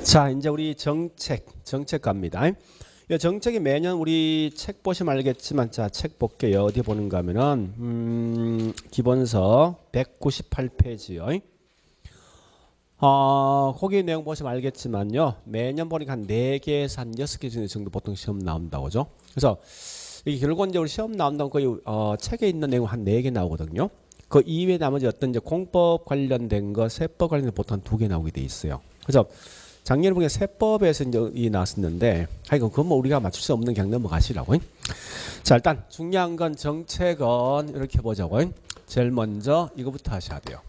자, 이제 우리 정책 갑니다. 이 정책이 매년 우리 책 보시면 알겠지만, 자, 책 볼게요. 어디 보는가 하면은, 기본서 198페이지요. 거기 내용 보시면 알겠지만요. 매년 보니까 한 4개에서 한 6개 정도 보통 시험 나온다고 그죠? 그래서 이게 결국 이제 우리 시험 나온다면 거의 책에 있는 내용 한 4개 나오거든요. 그 이외에 나머지 어떤 이제 공법 관련된 거, 세법 관련된 거 보통 한 2개 나오게 돼 있어요. 그래서 작년에 보니까 세법에서 이제 이 나왔었는데, 하여간 그건 뭐 우리가 맞출 수 없는 그냥 넘어가시라고. 자, 일단 중요한 건 정책은 이렇게 보자고. 제일 먼저 이거부터 하셔야 돼요.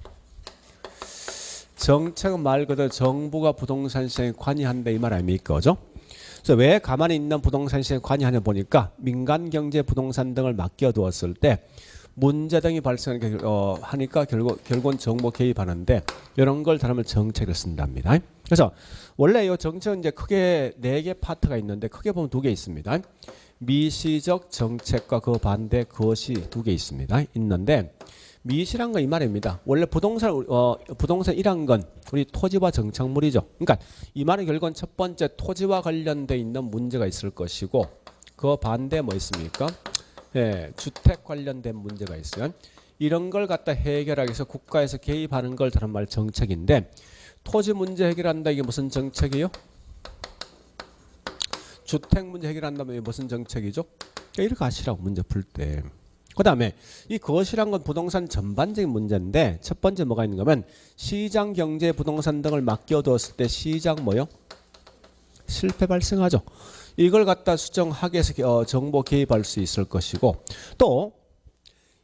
정책은 말 그대로 정부가 부동산 시장에 관여한다 이 말 아닙니까? 그죠? 그래서 왜 가만히 있는 부동산 시장에 관여하냐 보니까 민간 경제 부동산 등을 맡겨두었을 때 문제 등이 발생하니까 결국은 정부 개입하는데 이런 걸 다루면 정책을 쓴답니다. 그래서 원래 이 정책은 이제 크게 4개 파트가 있는데 크게 보면 2개 있습니다. 미시적 정책과 그 반대 그것이 2개 있습니다. 있는데 미시란 건 이 말입니다. 원래 부동산이란 건 우리 토지와 정착물이죠. 그러니까 이 말은 결국은 첫 번째 토지와 관련돼 있는 문제가 있을 것이고 그 반대 뭐 있습니까? 예, 주택 관련된 문제가 있어요. 이런 걸 갖다 해결하기 위해서 국가에서 개입하는 걸 다른 말 정책인데 토지 문제 해결한다 이게 무슨 정책이요? 주택 문제 해결한다면 이게 무슨 정책이죠? 이렇게 하시라고 문제 풀 때. 그 다음에 이 그것이란 건 부동산 전반적인 문제인데 첫 번째 뭐가 있는가 하면 시장 경제 부동산 등을 맡겨두었을 때 시장 뭐요? 실패 발생하죠. 이걸 갖다 수정하기 위해서 정보 개입할 수 있을 것이고 또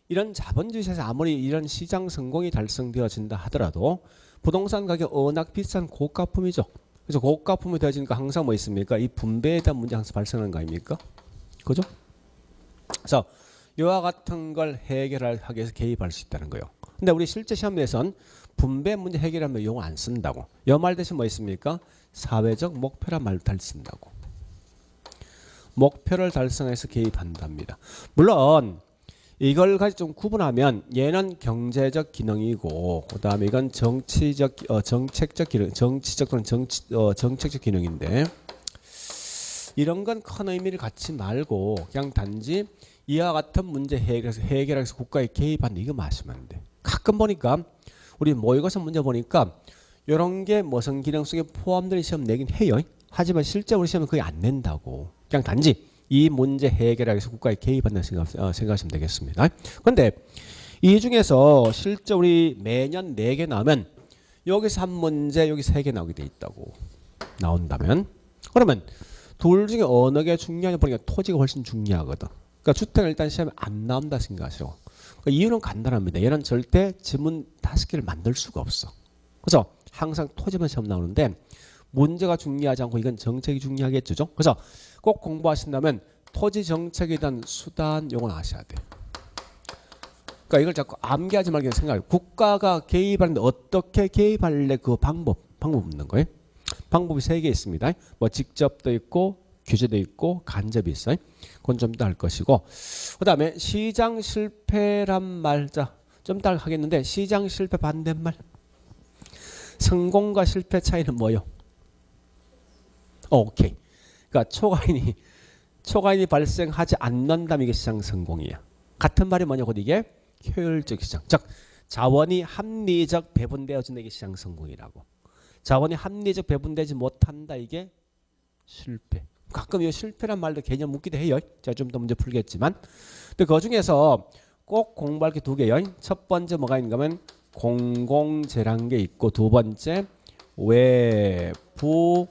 이런 자본주의 사회에서 아무리 이런 시장 성공이 달성되어진다 하더라도 부동산 가격 워낙 비싼 고가품이죠. 그래서 고가품이 되어지니까 항상 뭐 있습니까? 이 분배에 대한 문제 항상 발생하는 거 아닙니까? 그죠? 그래서 이와 같은 걸 해결하기 위해서 개입할 수 있다는 거예요. 근데 우리 실제 시험에선 분배 문제 해결하면 용어 안 쓴다고. 이 말 대신 뭐 있습니까? 사회적 목표란 말도 달 쓴다고. 목표를 달성해서 개입한답니다. 물론 이걸 가지고 좀 구분하면 얘는 경제적 기능이고 그다음에 이건 정책적 기능, 정치적 또는 정책적 기능인데 이런 건 큰 의미를 갖지 말고 그냥 단지 이와 같은 문제 해결하기 위해서 국가에 개입한다 이거 마시면 안 돼. 가끔 보니까 우리 모의고사 문제 보니까 이런 게 무슨 기능 속에 포함되는 시험 내긴 해요. 하지만 실제 우리 시험은 그게 안 낸다고. 그냥 단지 이 문제 해결하기 위해서 국가에 개입한다는 생각하시면 되겠습니다. 그런데 이 중에서 실제 우리 매년 4개 나오면 여기서 한 문제 여기 3개 나오게 돼 있다고. 나온다면 그러면 둘 중에 어느 게 중요하냐 보니까 토지가 훨씬 중요하거든. 그러니까 주택은 일단 시험에 안 나온다 생각하시고 그러니까 이유는 간단합니다. 얘는 절대 지문 5개를 만들 수가 없어. 그래서 항상 토지만 시험 나오는데 문제가 중요하지 않고 이건 정책이 중요하겠죠. 그래서 꼭 공부하신다면 토지 정책에 대한 수단 요건 아셔야 돼요. 그러니까 이걸 자꾸 암기하지 말고 생각해요. 국가가 개입하는데 어떻게 개입할래 그 방법 없는 거예요. 방법이 3개 있습니다. 뭐 직접도 있고 규제도 있고 간접이 있어요. 그건 좀 이따 할 것이고 그 다음에 시장 실패란 말 좀 이따 하겠는데 시장 실패 반대말 성공과 실패 차이는 뭐요? 오케이. 그러니까 초과인이 발생하지 않는다면 이게 시장 성공이야. 같은 말이 뭐냐고 이게 효율적 시장. 즉 자원이 합리적 배분되어진다 이게 시장 성공이라고. 자원이 합리적 배분되지 못한다 이게 실패. 가끔 이 실패란 말도 개념 묻기도 해요. 제가 좀 더 문제 풀겠지만. 근데 그 중에서 꼭 공부할 게 2개요. 첫 번째 뭐가 있는가 하면 공공재라는 게 있고 두 번째 외부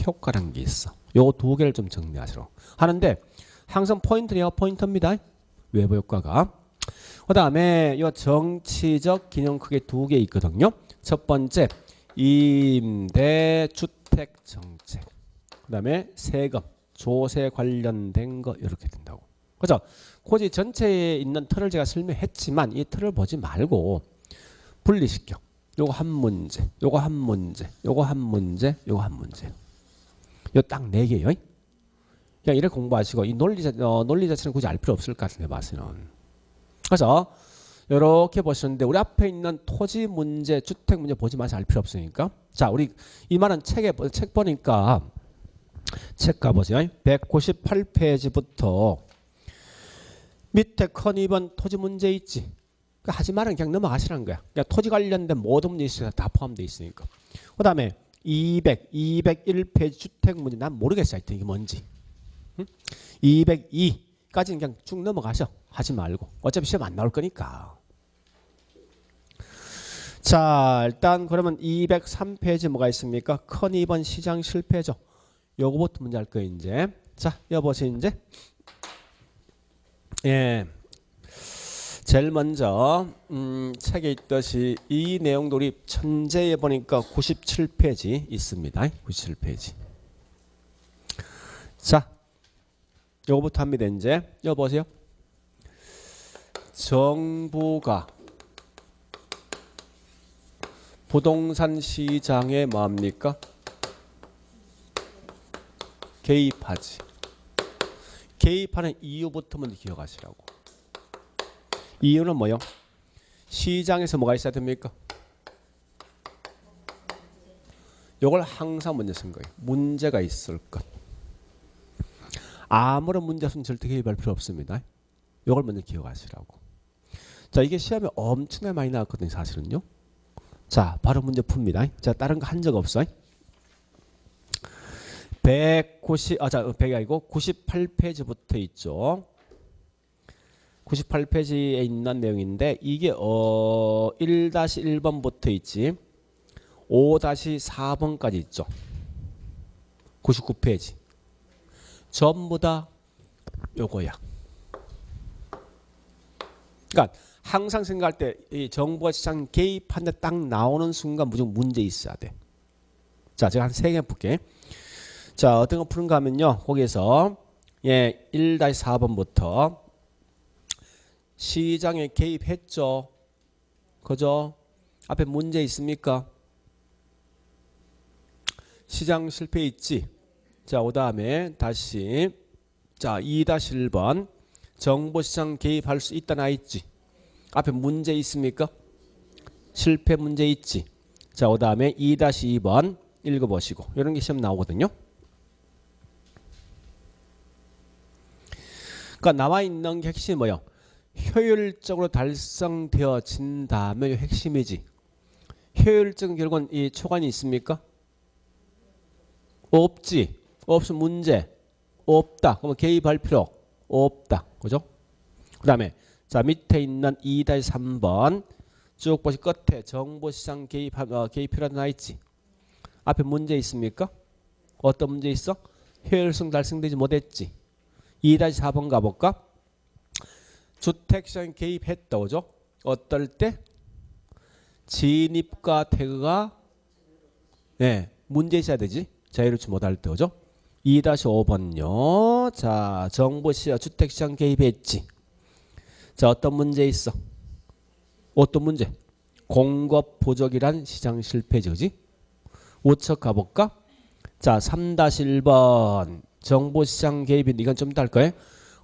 효과라는 게 있어. 요 2개를 좀 정리하시러 하는데 항상 포인트입니다. 외부 효과가. 그 다음에 이 정치적 기능 크게 2개 있거든요. 첫 번째 임대주택 정책. 그 다음에 세금, 조세 관련된 거 이렇게 된다고. 그래서 고지 전체에 있는 틀을 제가 설명했지만 이 틀을 보지 말고 분리시켜. 요거 한 문제, 요거 한 문제, 요거 한 문제, 요거 한 문제. 요 딱 4개요. 그냥 이렇게 공부하시고 이 논리 자체는 굳이 알 필요 없을 것 같은데 봐서는. 그래서 이렇게 보시는데 우리 앞에 있는 토지 문제, 주택 문제 보지 마세요. 알 필요 없으니까. 자, 우리 이 말은 책 보니까 책 가보세요. 198페이지부터 밑에 큰 2번 토지 문제 있지. 그러니까 하지 말은 그냥 넘어가시라는 거야. 그러니까 토지 관련된 모든 문제 다 포함되어 있으니까. 그 다음에 201페이지 주택 문제 난 모르겠어. 하여튼 이게 뭔지. 202까지는 그냥 쭉 넘어가셔. 하지 말고. 어차피 시험 안 나올 거니까. 자, 일단 그러면 203페이지 뭐가 있습니까? 큰 2번 시장 실패죠. 요거부터 문제 할 거예요, 이제. 자, 여보세요, 이제. 예. 제일 먼저 책에 있듯이 이 내용도 우리 천재에 보니까 97페이지 있습니다. 97페이지. 자, 요거부터 합니다. 이제 여보세요. 정부가 부동산 시장에 뭐합니까? 개입하지. 개입하는 이유부터 먼저 기억하시라고. 이유는 뭐요? 시장에서 뭐가 있어야 됩니까? 요걸 항상 먼저 쓴 거예요. 문제가 있을 것. 아무런 문제 없으면 절대 개입할 필요 없습니다. 요걸 먼저 기억하시라고. 자, 이게 시험에 엄청나게 많이 나왔거든요, 사실은요. 자, 바로 문제 풉니다. 자, 다른 거 한 적 없어. 100이 아니고 98페이지부터 있죠. 98페이지에 있는 내용인데 이게 1-1번부터 있지. 5-4번까지 있죠. 99페이지. 전부 다 요거야. 그러니까 항상 생각할 때 이 정부가 시장 개입한데 딱 나오는 순간 무조건 문제 있어야 돼. 자, 제가 한 3개 볼게. 자, 어떤 거 푸는가 하면요. 거기에서 1-4번부터 시장에 개입했죠. 그죠? 앞에 문제 있습니까? 시장 실패 있지. 자, 그 다음에 다시 자 2-1번 정보시장 개입할 수 있다 나 있지. 앞에 문제 있습니까? 실패 문제 있지. 자, 그 다음에 2-2번 읽어보시고 이런 게 시험 나오거든요. 그러니까 나와 있는 게 핵심이 뭐예요? 효율적으로 달성되어진다면 핵심이지. 효율적인 결과는 이 초관이 있습니까? 없지. 없으면 문제. 없다. 그러면 개입할 필요 없다. 그죠? 그 다음에 자 밑에 있는 2-3번 쭉 보시 끝에 정보시장 개입 필요하다 나 있지. 앞에 문제 있습니까? 어떤 문제 있어? 효율성 달성되지 못했지. 2-4번 가볼까? 주택시장 개입했다. 그죠? 어떨 때? 진입과 퇴거가 문제 있어야 되지. 자유롭지 못할 때. 그죠? 2-5번요. 자, 정보시장 주택시장 개입했지. 자, 어떤 문제 있어? 어떤 문제? 공급 부족이란 시장 실패지. 그지? 5척 가볼까? 자, 3-1번 정보시장 개입인데 이건 좀 이따 할 거예요.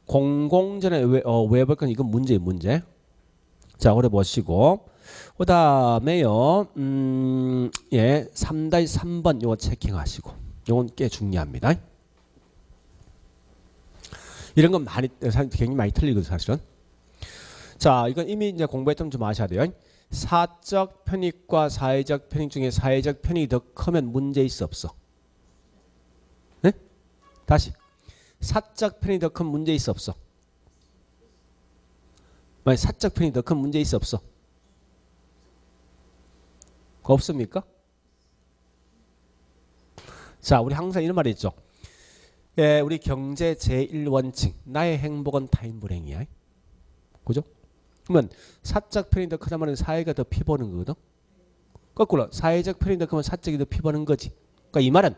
공공전에 왜 볼 건 이건 문제예요. 문제. 자, 오래 보시고 그 다음에요 3-3번 요거 체킹하시고 요건 꽤 중요합니다. 이런 건 굉장히 많이 틀리거든요, 사실은. 자, 이건 이미 이제 공부했던 좀 아셔야 돼요. 사적 편익과 사회적 편익 중에 사회적 편익이 더 크면 문제 있어 없어? 네? 다시. 사적 편익이 더 큰 문제 있어 없어? 사적 편익이 더 큰 문제 있어 없어? 없습니까? 자, 우리 항상 이런 말이 있죠. 우리 경제 제1원칙 나의 행복은 타인 불행이야. 그죠? 그러면 사적 편익이 더 크다 말은 사회가 더 피보는 거거든. 거꾸로 사회적 편익이 더 크면 사적이 더 피보는 거지. 그러니까 이 말은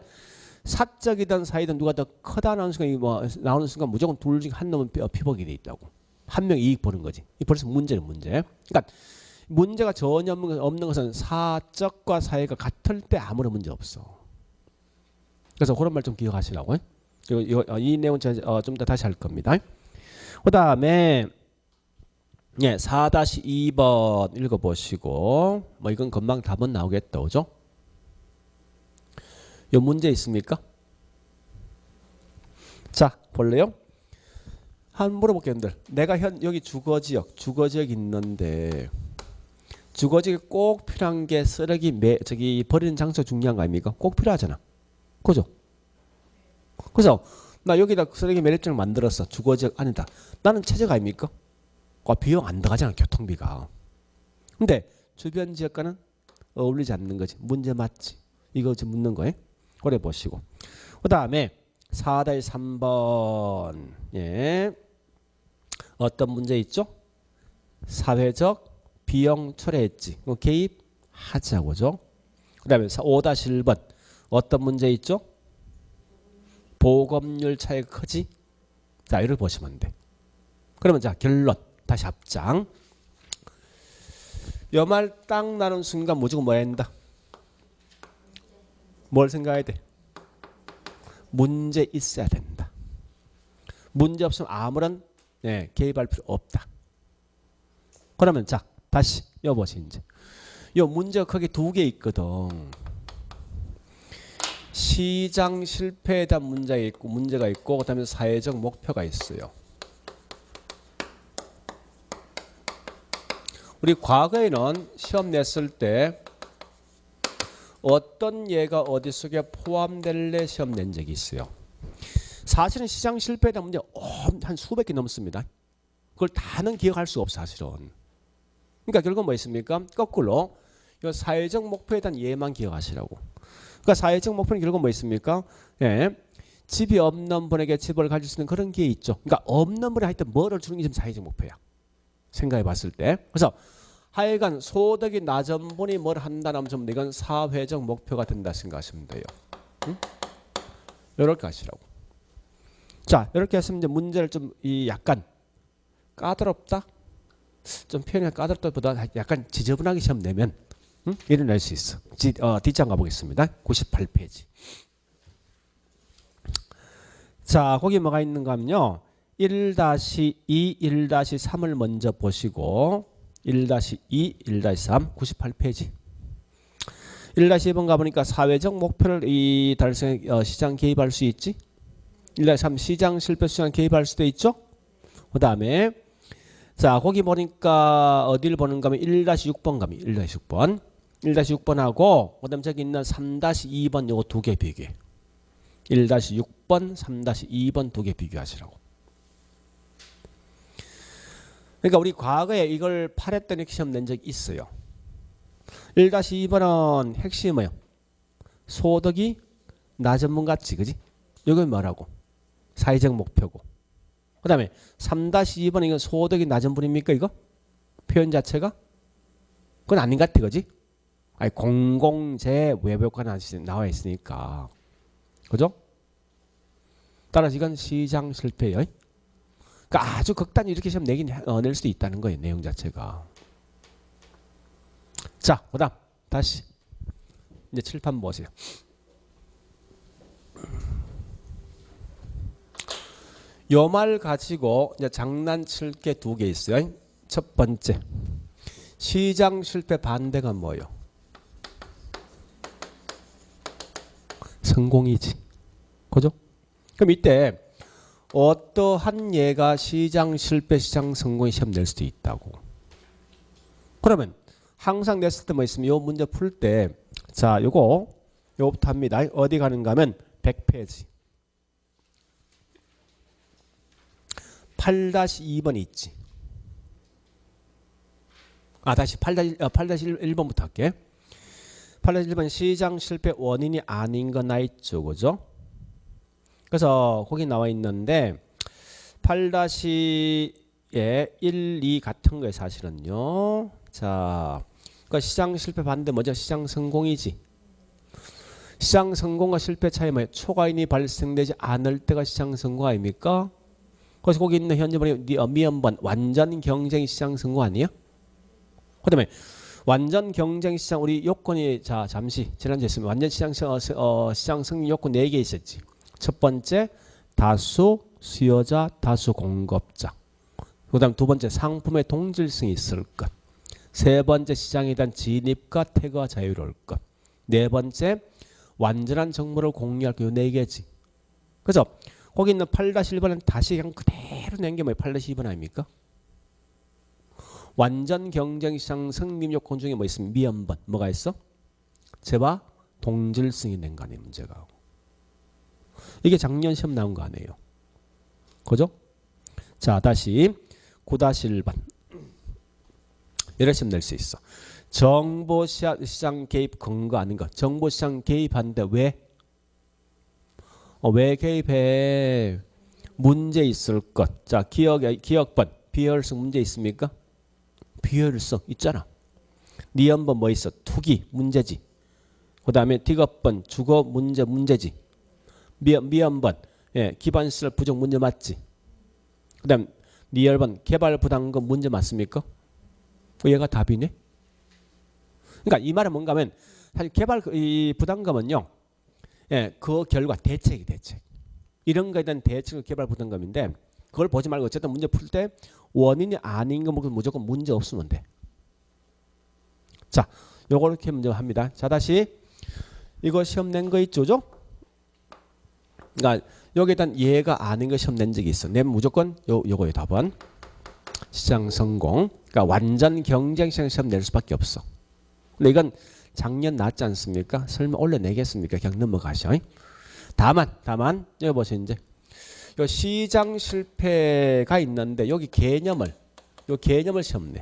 사적이든 사회든 누가 더 크다 나오는 순간 무조건 둘 중 한 놈은 피보게 돼 있다고. 한 명이 이익 보는 거지. 이 벌써 문제는 문제. 그러니까 문제가 전혀 없는 것은 사적과 사회가 같을 때 아무런 문제 없어. 그래서 그런 말 좀 기억하시라고. 이 내용은 좀 더 다시 할 겁니다. 그 다음에 예, 4-2번 읽어보시고 뭐 이건 금방 답은 나오겠다, 그죠? 요 문제 있습니까? 자, 볼래요? 한 물어볼게요, 여러분들. 내가 여기 주거지역 있는데 주거지역에 꼭 필요한 게 쓰레기 저기 버리는 장소 중요한 거 아닙니까? 꼭 필요하잖아, 그죠? 그래서 나 여기다 쓰레기 매립장을 만들었어. 주거지역 아니다. 나는 최저가 아닙니까? 비용 안 들어가잖아, 교통비가. 근데 주변 지역과는 어울리지 않는 거지. 문제 맞지? 이거 지금 묻는 거예요. 그래 보시고. 그 다음에 4-3번. 예. 어떤 문제 있죠? 사회적 비용 초래했지. 개입하자고죠. 그 다음에 5-1번. 어떤 문제 있죠? 보급률 차이가 크지? 자, 이걸 보시면 돼. 그러면 자, 결론. 다시 합장. 요 말 딱 나는 순간 무조건 뭐 해야 된다? 뭘 생각해야 돼? 문제 있어야 된다. 문제 없으면 아무런 개입할 필요 없다. 그러면 자, 다시 여보시 이제. 요 문제가 크게 두 개 있거든. 시장 실패에 대한 문제가 있고 그다음에 사회적 목표가 있어요. 우리 과거에는 시험 냈을 때 어떤 예가 어디 속에 포함될래 시험 낸 적이 있어요. 사실은 시장 실패에 대한 문제 한 수백 개 넘습니다. 그걸 다는 기억할 수 없어 사실은. 그러니까 결국 뭐 있습니까? 거꾸로 이 사회적 목표에 대한 예만 기억하시라고. 그러니까 사회적 목표는 결국 뭐 있습니까? 예. 집이 없는 분에게 집을 가질 수 있는 그런 게 있죠. 그러니까 없는 분에 하여튼 뭐를 주는 게 지금 사회적 목표야. 생각해 봤을 때. 그래서 하여간 소득이 낮은 분이 뭘 한다는 점 이건 사회적 목표가 된다 생각하시면 돼요. 응? 이렇게 하시라고. 자, 이렇게 했으면 이제 문제를 좀 약간 까다롭다? 좀 표현이 까다롭다보다 약간 지저분하게 시험 내면 일어날 수 있어. 뒷장 가보겠습니다. 98페이지. 자, 거기 뭐가 있는가 하면요. 1-2, 1-3을 먼저 보시고 1-2, 1-3, 98페이지. 1-2번 가보니까 사회적 목표를 달성 시장 개입할 수 있지. 1-3 시장 실패 시장 개입할 수도 있죠. 그 다음에 자 거기 보니까 어디를 보는가 하면 1-6번 가면 1-6번 1-6번하고 그 다음 저기 있는 3-2번 요거 두 개 비교해. 1-6번 3-2번 두 개 비교하시라고. 그러니까 우리 과거에 이걸 8회 이렇게 시험 낸 적이 있어요. 1-2번은 핵심이 뭐예요? 소득이 낮은 분 같지, 그지? 이건 뭐라고? 사회적 목표고. 그 다음에 3-2번은 이건 소득이 낮은 분입니까, 이거? 표현 자체가? 그건 아닌 것 같아, 그지? 아니, 공공재 외벽화 나와 있으니까. 그죠? 따라서 이건 시장 실패예요. 그러니까 아주 극단히 이렇게 시험 낼 수도 있다는 거예요. 내용 자체가. 자, 그다음 다시 이제 칠판 보세요. 요 말 가지고 이제 장난칠 게 두 개 있어요. 첫 번째, 시장 실패 반대가 뭐예요? 성공이지. 그죠? 그럼 이때 어떠한 예가 시장 실패, 시장 성공의 시험 낼 수도 있다고. 그러면 항상 냈을 때 뭐 있으면 요 문제 풀 때 자 요거부터 합니다. 어디 가는가 하면 100페이지 8-2번 있지. 다시 8-1번부터 할게. 8-1번 시장 실패 원인이 아닌 거 나 있죠, 그죠? 그래서 거기 나와 있는데 8-1, 2 같은 거예요, 사실은요. 자, 그러니까 시장 실패 반대 뭐죠? 시장 성공이지. 시장 성공과 실패 차이 뭐예요? 초과인이 발생되지 않을 때가 시장 성공 아닙니까? 그래서 거기 있는 현재 미연번 완전 경쟁 시장 성공 아니에요? 그다음에 완전 경쟁 시장 우리 요건이 자 잠시 지난주에 있으면 완전 시장 승리 요건 4개 있었지. 첫 번째 다수 수요자 다수 공급자. 그다음 두 번째 상품의 동질성이 있을 것. 세 번째 시장에 대한 진입과 태거가 자유로울 것. 네 번째 완전한 정보를 공유할 그 네 개지. 그죠? 거기 있는 8-1번은 다시 그냥 그대로 낸 게 뭐예요? 8-2번 아닙니까? 완전 경쟁시장 승리 요건 중에 뭐 있으면 미연번 뭐가 있어? 재와 동질성이 낸 거 아니에요 문제가. 이게 작년 시험 나온 거 아니에요. 그죠? 자 다시 9-1번 이런 시험 낼 수 있어. 정보시장 개입 근거 아닌 거. 정보시장 개입하는데 왜? 왜 개입해? 문제 있을 것. 자 기억번 비효율성 문제 있습니까? 비효율성 있잖아. 니은번 뭐 있어? 투기 문제지. 그 다음에 딕업번 주거 문제지. 미연번 기반시설 부족 문제 맞지. 그 다음 니얼번 개발 부담금 문제 맞습니까? 얘가 답이네. 그러니까 이 말은 뭔가 하면 사실 개발 이 부담금은요. 그 결과 대책. 이런 거에 대한 대책은 개발 부담금인데 그걸 보지 말고 어쨌든 문제 풀 때 원인이 아닌 거 무조건 문제 없으면 돼. 자, 요렇게 문제 합니다. 자, 다시 이거 시험 낸 거 있죠? 그러니까 여기에 대한 예가 아닌 거 시험 낸 적이 있어. 내면 무조건 요거예요. 답은 시장 성공. 그러니까 완전 경쟁 시장 낼 수밖에 없어. 근데 이건 작년 나왔지 않습니까? 설마 올려 내겠습니까? 그냥 넘어가셔. 다만 여기 보세요. 이제 요 시장 실패가 있는데 여기 개념을 시험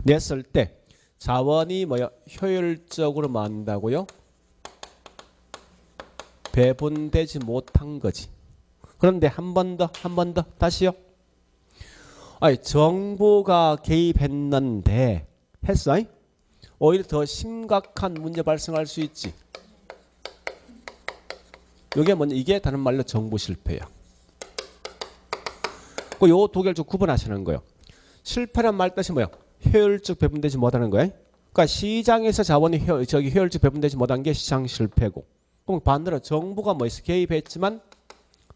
냈을 때 자원이 뭐야? 효율적으로 만든다고요? 배분되지 못한 거지. 그런데 한 번 더 다시요. 아니 정보가 개입했는데 했어? 오히려 더 심각한 문제 발생할 수 있지. 이게 뭐냐? 이게 다른 말로 정보 실패야. 그 요 두 개를 좀 구분하시는 거예요. 실패란 말 뜻이 뭐야? 효율적 배분되지 못하는 거야. 그러니까 시장에서 자원이 효율적 배분되지 못한 게 시장 실패고. 그럼 반대로 정부가 뭐 있어? 개입했지만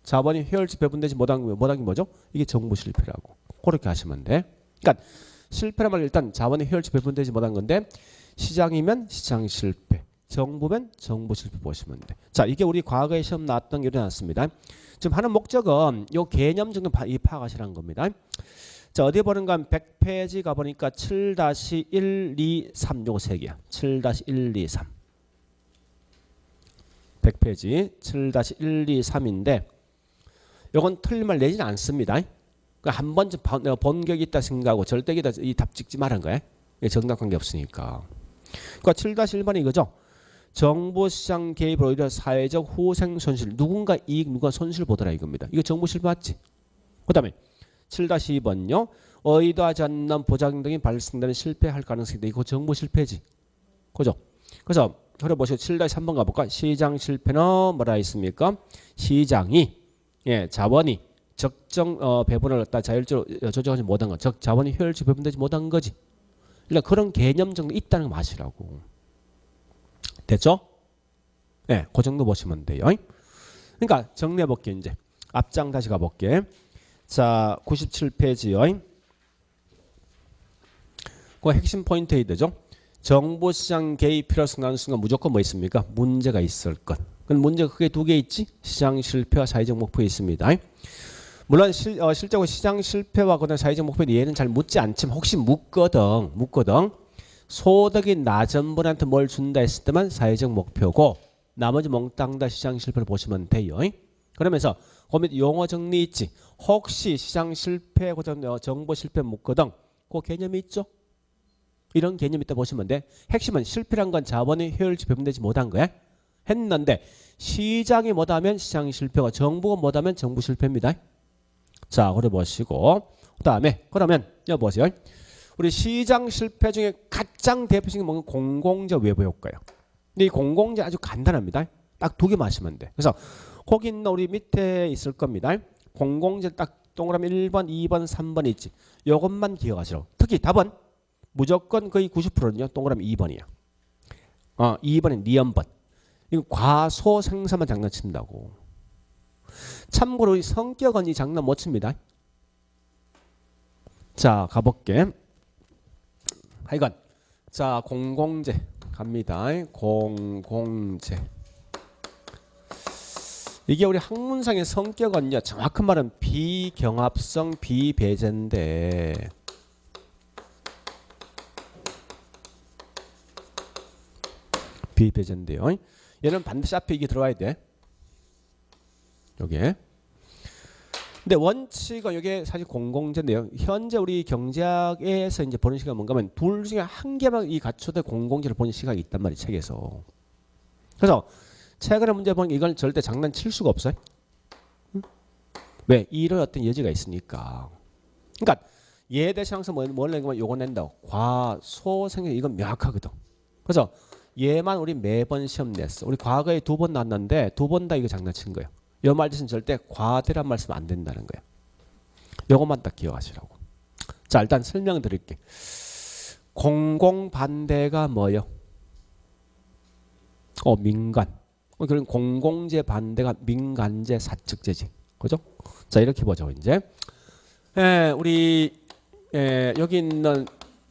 자본이 효율적 배분되지 못한 게 뭐죠? 이게 정부 실패라고. 그렇게 하시면 돼. 그러니까 실패란 말 일단 자본이 효율적 배분되지 못한 건데 시장이면 시장 실패, 정부면 정부 실패 보시면 돼. 자, 이게 우리 과거에 시험 나왔던 게 일어났습니다. 지금 하는 목적은 요 개념 정도 파악하시라는 겁니다. 자, 어디 보는가 100페이지 가보니까 7-1, 2, 3 요거 세 개야. 7-1, 2, 3 100페이지 7-1, 2, 3인데 요건 틀린 말 내지는 않습니다. 그러니까 한 번쯤 본 격이 있다 생각하고 절대 이 답 찍지 말은 거야. 정답 관계 없으니까. 그러니까 7-1번이 이거죠. 정보시장 개입으로 오히려 사회적 후생 손실, 누군가 이익, 누가 손실 보더라 이겁니다. 이거 정보 실패 맞지? 그 다음에 7-2번요. 의도하지 않는 보장등이 발생되는 실패할 가능성이 있다. 이거 정보 실패지. 그죠? 그래서 그려보시고 7-3번 가볼까? 시장 실패는 뭐라 했습니까? 시장이 자원이 적정 배분을 갖다 자율적으로 조정하지 못한 것, 즉 자원이 효율적 배분되지 못한 거지. 그러니까 그런 개념 정도 있다는 거 마시라고. 됐죠? 그 정도 보시면 돼요. 그러니까 정리해 볼게 이제. 앞장 다시 가볼게. 자, 97페이지요. 그 핵심 포인트에 되죠. 정보시장 개입 필요성 나는 순간 무조건 뭐 있습니까? 문제가 있을 것. 그럼 문제가 크게 두 개 있지? 시장 실패와 사회적 목표에 있습니다. 물론 실제로 시장 실패와 그다음 사회적 목표는 얘는 잘 묻지 않지만 혹시 묻거든. 소득이 낮은 분한테 뭘 준다 했을 때만 사회적 목표고 나머지 몽땅 다 시장 실패를 보시면 돼요. 그러면서 거기 용어 정리 있지. 혹시 시장 실패 그다음 정보 실패 묻거든. 그 개념이 있죠. 이런 개념이 있다 보시면 돼. 핵심은 실패란 건 자본이 효율적 배분되지 못한 거야. 했는데 시장이 못하면 시장 실패고 정부가 못하면 정부 실패입니다. 자, 그래 보시고 그다음에 그러면 여보세요. 우리 시장 실패 중에 가장 대표적인 게 뭔가 공공재 외부 효과예요. 근데 이 공공재 아주 간단합니다. 딱 두 개 마시면 돼. 그래서 거기 있는 우리 밑에 있을 겁니다. 공공재 딱 동그라미 1번, 2번, 3번 있지. 이것만 기억하시라고. 특히 답은 무조건 거의 90%는요. 동그라미 2번이야. 2번은 니은번. 이거 과소 생산만 장난친다고. 참고로 이 성격은 이 장난 못 칩니다. 자, 가볼게. 하여간 자, 공공재 갑니다. 공공재. 이게 우리 학문상의 성격은요, 정확한 말은 비경합성 비배제인데, 비배제인데요. 얘는 반드시 앞에 이게 들어와야 돼. 여기에. 근데 원칙은 이게 사실 공공재인데요. 현재 우리 경제학에서 이제 보는 시각은 뭔가 하면 둘 중에 한 개만 이 갖춰도 공공재를 보는 시각이 있단 말이에요, 책에서. 그래서 최근에 문제 보면 이걸 절대 장난칠 수가 없어요. 응? 왜? 이런 어떤 여지가 있으니까. 그러니까 얘 대신 항상 뭘 내면 요거 낸다고. 과소생각 이건 명확하거든. 그래서 얘만 우리 매번 시험 냈어. 우리 과거에 2번 났는데 2번 다 이거 장난친 거예요. 이 말 대신 절대 과대란 말씀 안 된다는 거예요. 요것만 딱 기억하시라고. 자, 일단 설명 드릴게. 공공반대가 뭐요? 민간. 그럼 공공재 반대가 민간재 사측재지. 그죠? 자, 이렇게 보죠, 이제. 우리 여기 있는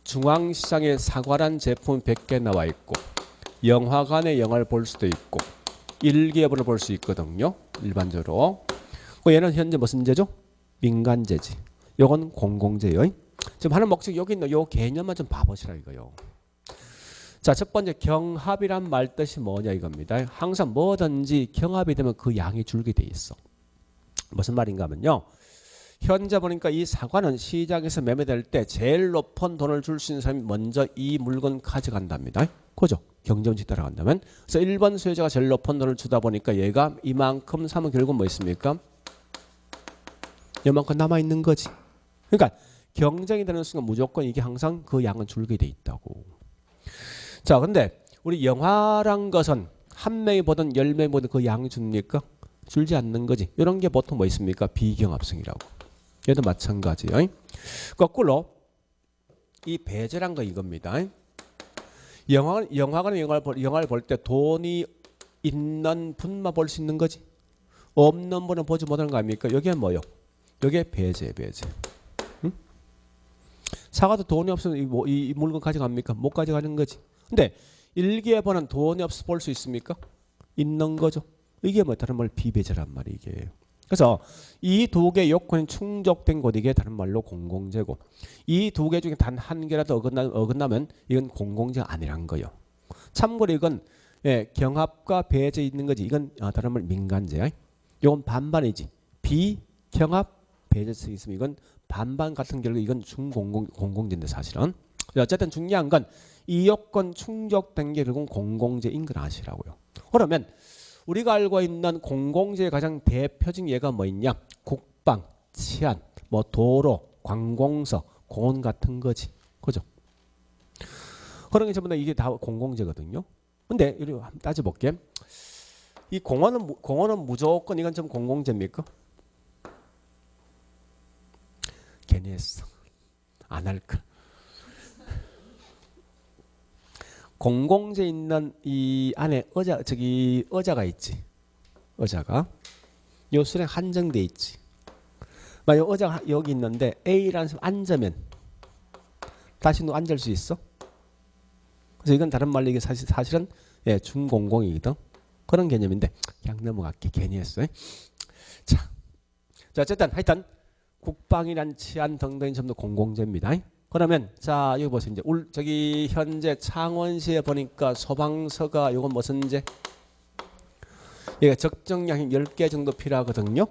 중앙시장에 사과란 제품 100개 나와 있고, 영화관에 영화를 볼 수도 있고, 일기예보를 볼 수 있거든요. 일반적으로. 얘는 현재 무슨 재죠? 민간재지. 요건 공공재요. 지금 하는 목적 여기 있는 요 개념만 좀 봐보시라 이거요. 자, 첫 번째 경합이란 말 뜻이 뭐냐 이겁니다. 항상 뭐든지 경합이 되면 그 양이 줄게 돼 있어. 무슨 말인가 하면요. 현재 보니까 이 사과는 시장에서 매매될 때 제일 높은 돈을 줄 수 있는 사람이 먼저 이 물건 가져간답니다. 그죠? 경쟁치 따라간다면. 그래서 1번 수요자가 제일 높은 돈을 주다 보니까 얘가 이만큼 사면 결국 뭐 있습니까? 이만큼 남아있는 거지. 그러니까 경쟁이 되는 순간 무조건 이게 항상 그 양은 줄게 돼 있다고. 자, 근데 우리 영화란 것은 한 명이 보든 10명이 보든 그 양이 줍니까? 줄지 않는 거지. 이런 게 보통 뭐 있습니까? 비경합성이라고. 얘도 마찬가지예요. 거꾸로 이 배제란 거 이겁니다. 영화관에 영화를 볼 때 돈이 있는 분만 볼 수 있는 거지. 없는 분은 보지 못하는 거 아닙니까? 여기에 뭐요? 여기에 배제. 응? 사과도 돈이 없으면 이 물건 가져갑니까? 못 가져가는 거지. 근데 일기예보는 돈이 없어 볼 수 있습니까? 있는 거죠. 이게 뭐 다른 말 비배제란 말이 이게. 그래서 이 두 개의 요건이 충족된 곳 이게 다른 말로 공공재고, 이 두 개 중에 단 한 개라도 어긋나면 이건 공공재가 아니란 거요. 참고로 이건 경합과 배제 있는 거지. 이건 다른 말 민간재. 이건 반반이지. 비경합 배제성이 있으면 이건 반반 같은 경우 이건 중공공재인데 사실은. 어쨌든 중요한 건 이 요건 충족된 게 결국 공공재인 걸 아시라고요. 그러면 우리가 알고 있는 공공재의 가장 대표적인 예가 뭐 있냐? 국방, 치안, 뭐 도로, 관공서, 공원 같은 거지. 그죠? 그런 게 전부 다 이게 다 공공재거든요. 근데 이리 한번 따져볼게. 이 공원은 무조건 이건 좀 공공재입니까? 괜히 했어. 안 할 걸. 공공재 있는 이 안에 의자가 있지. 의자가 요 수량 한정돼 있지. 만약 의자가 여기 있는데 A라는 사람 앉으면 다시 너 앉을 수 있어? 그래서 이건 다른 말로 이게 사실은 중공공이거든. 그런 개념인데 그냥 넘어갈게. 괜히 했어. 자, 어쨌든 하여튼 국방이란 치안 등등이 전부 공공재입니다. 그러면 자 여기 보세요. 이제 저기 현재 창원시에 보니까 소방서가 요건 무슨 재? 얘가 적정량이 10개 정도 필요하거든요.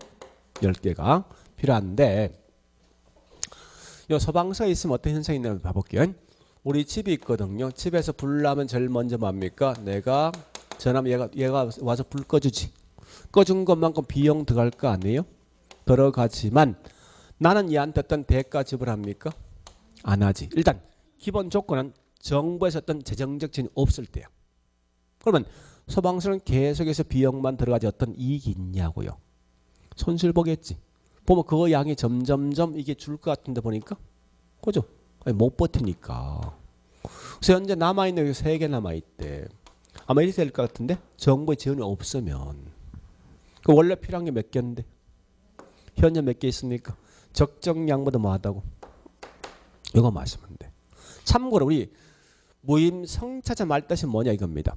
10개가 필요한데 요 소방서에 있으면 어떤 현상이 있냐면 봐볼게요. 우리 집이 있거든요. 집에서 불 나면 제일 먼저 뭡니까? 내가 전화하면 얘가 와서 불 꺼주지. 꺼준 것만큼 비용 들어갈 거 아니에요? 들어가지만 나는 얘한테 어떤 대가 지불합니까? 안 하지. 일단 기본 조건은 정부에서 어떤 재정적 지원이 없을 때야. 그러면 소방서는 계속해서 비용만 들어가지 어떤 이익이 있냐고요. 손실 보겠지. 보면 그 양이 점점점 이게 줄 것 같은데 보니까 그죠? 아니, 못 버티니까. 그래서 현재 남아있는 게 3개 남아있대. 아마 이렇게 될 것 같은데 정부의 지원이 없으면 그 원래 필요한 게 몇 개인데 현재 몇 개 있습니까? 적정량보다 뭐하다고? 이거 마시면 돼. 참고로 우리 무임성차자 말뜻이 뭐냐 이겁니다.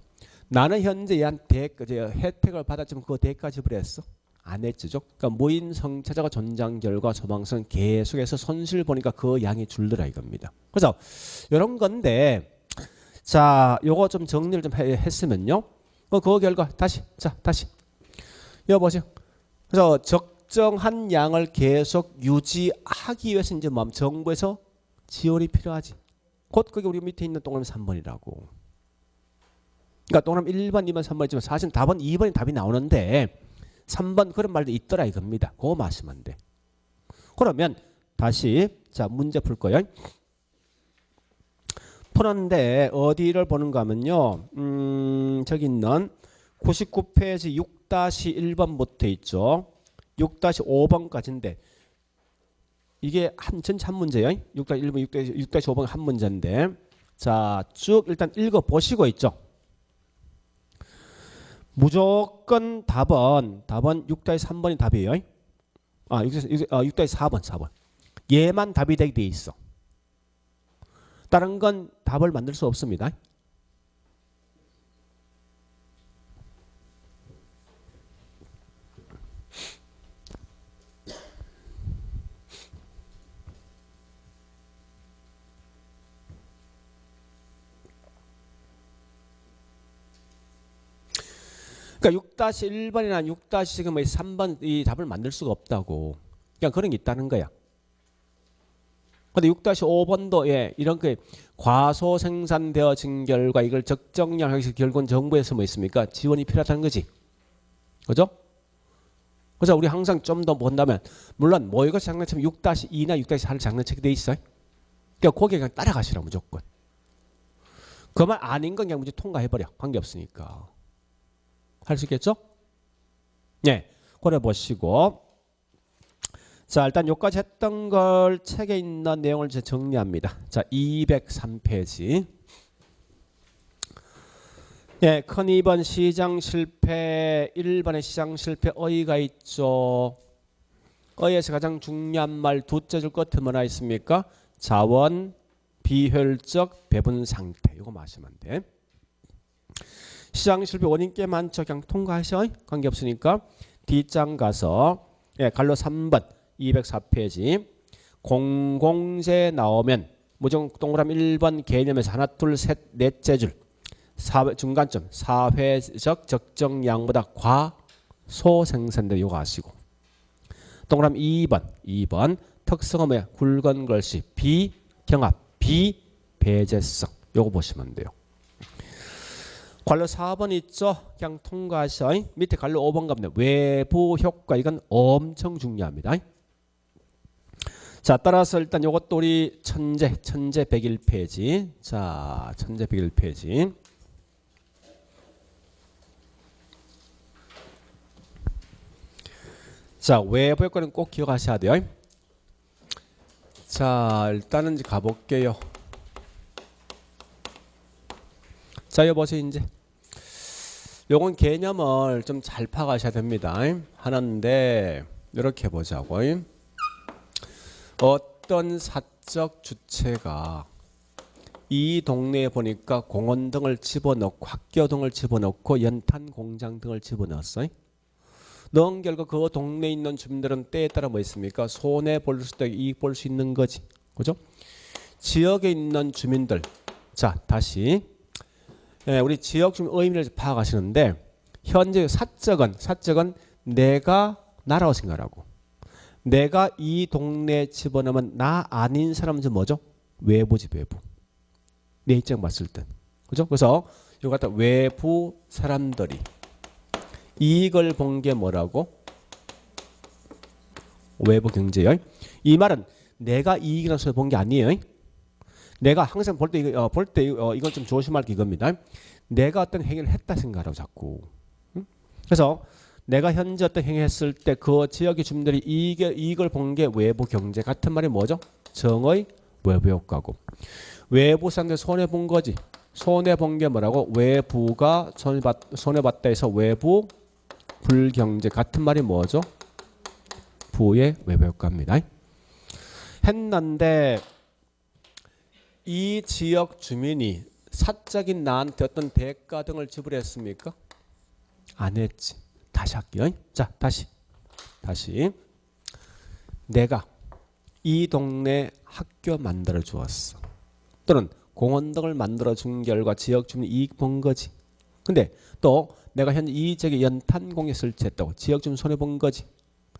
나는 현재 얘한테 혜택을 받았지만 그 대가 지불했어? 안 했죠. 그러니까 무임성차자가 전장 결과 소방서는 계속해서 손실 보니까 그 양이 줄더라 이겁니다. 그래서 이런 건데 자 요거 좀 정리를 좀 했으면요. 그 결과 다시 이거 보세요. 그래서 적정한 양을 계속 유지하기 위해서 이제 정부에서 지원이 필요하지. 곧 그게 우리 밑에 있는 동그라미 3번이라고. 그러니까 동그라미 1번, 2번, 3번이지만 사실 답은 2번이 답이 나오는데 3번 그런 말도 있더라 이겁니다. 그거 마시면 돼. 그러면 다시 자 문제 풀 거예요. 푸는데 어디를 보는가 하면요. 저기 있는 99페이지 6-1번부터 있죠. 6-5번까지인데 이게 전체 한 문제예요. 6-1번, 6-5번 한 문제인데 자 쭉 일단 읽어보시고 있죠. 무조건 답은 6-3번이 답이에요. 6-4번. 얘만 답이 되게 돼 있어. 다른 건 답을 만들 수 없습니다. 그러니까 6-1번이나 6-3번 이 답을 만들 수가 없다고. 그냥 그런 게 있다는 거야. 근데 6-5번도 예, 이런 게 과소 생산되어진 결과 이걸 적정량 하기 위해서 결국은 정부에서 뭐 있습니까? 지원이 필요하다는 거지. 그죠? 그래서 우리 항상 좀 더 본다면 물론 모의고사 장난치면 6-2나 6-4를 장난치게 돼 있어요. 그러니까 거기에 그냥 따라가시라 무조건. 그 말 아닌 건 그냥 문제 통과해버려. 관계없으니까. 할 수 있겠죠? 네. 그래 보시고 자 일단 여기까지 했던 걸 책에 있는 내용을 이제 정리합니다. 자 203페이지 예, 큰 2번 시장 실패 1번의 시장 실패 어이가 있죠. 어이에서 가장 중요한 말 두째 줄 것 뭐나 있습니까? 자원 비효율적 배분 상태 이거 마시면 돼. 시장 실패 원인 꽤 많죠. 그냥 통과하셔. 관계없으니까 D장 가서 예, 갈로 3번 204페이지 공공재 나오면 무조건 동그라미 1번 개념에서 하나 둘 셋 넷째 줄 중간점 사회적 적정량보다 과소 생산된 요거 아시고 동그라미 2번 특성은 뭐야? 굵은 글씨 비경합 비배제성 요거 보시면 돼요. 관로 4번 있죠? 그냥 통과하셔. 밑에 관로 5번 가면 외부 효과 이건 엄청 중요합니다. 자 따라서 일단 요것도 우리 천재 101페이지 자 천재 101페이지 자 외부 효과는 꼭 기억하셔야 돼요. 자 일단은 이제 가볼게요. 자 여보세요 이제 요건 개념을 좀 잘 파가셔야 됩니다. 하나인데 이렇게 보자고. 어떤 사적 주체가 이 동네에 보니까 공원 등을 집어넣고 학교 등을 집어넣고 연탄 공장 등을 집어넣었어요. 넣은 결과 그 동네에 있는 주민들은 때에 따라 뭐 있습니까? 손해 볼 수도 있고 이익 볼 수 있는 거지. 그죠? 지역에 있는 주민들. 자 다시 예, 우리 지역 주민 의미를 파악하시는데 현재 사적은 내가 나라고 생각하고 내가 이 동네에 집어넣으면 나 아닌 사람은 뭐죠? 외부지 외부. 내 입장 봤을 때. 그죠? 그래서 이거 갖다 외부 사람들이 이익을 본 게 뭐라고? 외부 경제요. 이 말은 내가 이익이라는 소리 본 게 아니에요. 내가 항상 볼 때 이건 좀 조심할 게 이겁니다. 내가 어떤 행위를 했다 생각하라고 자꾸. 그래서 내가 현재 어떤 행위 했을 때 그 지역의 주민들이 이익을 본 게 외부 경제 같은 말이 뭐죠? 정의 외부 효과고. 외부 사람들 손해 본 거지. 손해 본 게 뭐라고? 외부가 손해 봤다 해서 외부 불경제 같은 말이 뭐죠? 부의 외부 효과입니다. 했는데 이 지역 주민이 사적인 나한테 어떤 대가 등을 지불했습니까? 안 했지. 다시 할게요. 자, 다시. 내가 이 동네 학교 만들어 주었어. 또는 공원 등을 만들어 준 결과 지역 주민이 이익 본 거지. 근데 또 내가 현재 이 지역에 연탄 공예 설치했다고 지역 주민 손해 본 거지.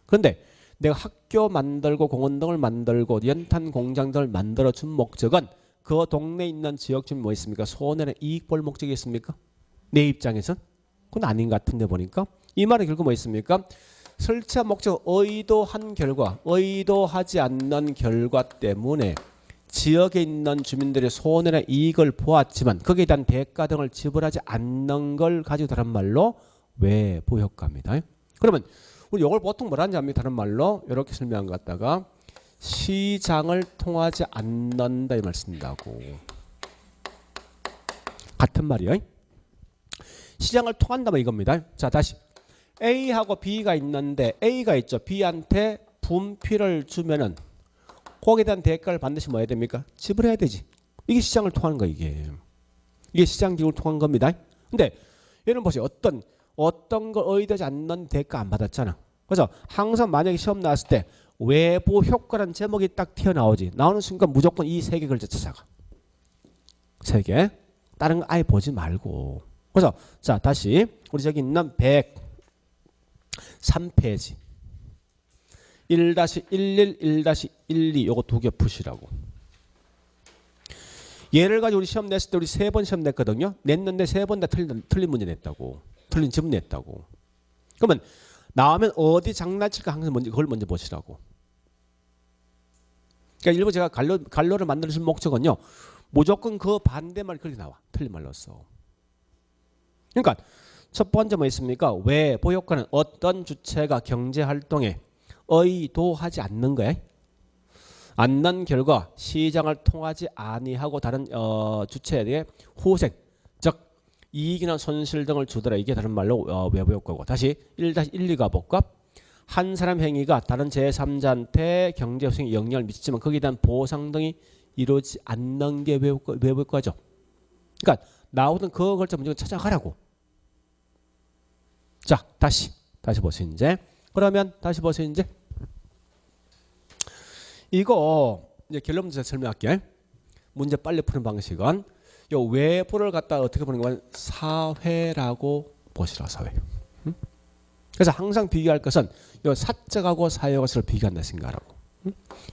그런데 내가 학교 만들고 공원 등을 만들고 연탄 공장 등을 만들어 준 목적은 그 동네에 있는 지역 주민 뭐 있습니까? 손해는 이익 볼 목적이 있습니까? 내 입장에선 그건 아닌 것 같은데 보니까 이 말은 결국 뭐 있습니까? 설치한 목적 의도한 결과, 의도하지 않는 결과 때문에 지역에 있는 주민들의 손해나 이익을 보았지만 거기에 대한 대가 등을 지불하지 않는 걸 가지고 다른 말로 외부 효과입니다. 그러면 우리 이걸 보통 뭐라 하는지 압니까? 다른 말로 이렇게 설명한 것 같다가 시장을 통하지 않는다 이 말 쓴다고. 같은 말이요. 시장을 통한다면 이겁니다. 자, 다시 A하고 B가 있는데 A가 있죠. B한테 분필을 주면은 거기에 대한 대가를 반드시 뭐 해야 됩니까? 지불해야 되지. 이게 시장을 통하는 거야 이게. 이게 시장 기구를 통한 겁니다. 근데 얘는 보세요. 어떤 걸 의도하지 않는 대가 안 받았잖아. 그래서 항상 만약에 시험 나왔을 때 외부 효과라는 제목이 딱 튀어나오지. 나오는 순간 무조건 이 세 개 글자 찾아가. 세 개. 다른 거 아예 보지 말고. 그래서 자 다시 우리 저기 있는 103페이지 1-11, 1-12 요거 두 개 푸시라고. 얘를 가지고 우리 시험 냈을 때 우리 3번 시험 냈거든요. 냈는데 3번 다 틀린 문제 냈다고. 틀린 지문 냈다고. 그러면 나오면 어디 장난칠까 항상 먼저 그걸 먼저 보시라고. 그러니까 일부 제가 갈로를 만드는 목적은요. 무조건 그 반대말 그렇게 나와. 틀린 말로 써. 그러니까 첫 번째 뭐 있습니까? 외부 효과는 어떤 주체가 경제 활동에 의도하지 않는 거야. 않는 결과 시장을 통하지 아니하고 다른 주체에 대해 후생, 즉 이익이나 손실 등을 주더라. 이게 다른 말로 외부 효과고. 다시 1-1, 2 가볼까? 한 사람 행위가 다른 제3자한테 경제 활동에 영향을 미치지만 거기에 대한 보상 등이 이루어지지 않는 게 외부 효과죠. 그러니까 나오던 그 걸쳐 문제를 찾아가라고. 자, 다시 보세요 이제. 그러면 다시 보세요 이제. 이거 이제 결론 문제 설명할게요. 문제 빨리 푸는 방식은 요 외부를 갖다 어떻게 보는 거냐면 사회라고 보시라. 사회. 그래서 항상 비교할 것은 요 사적하고 사회것을 비교한다 생각하라고.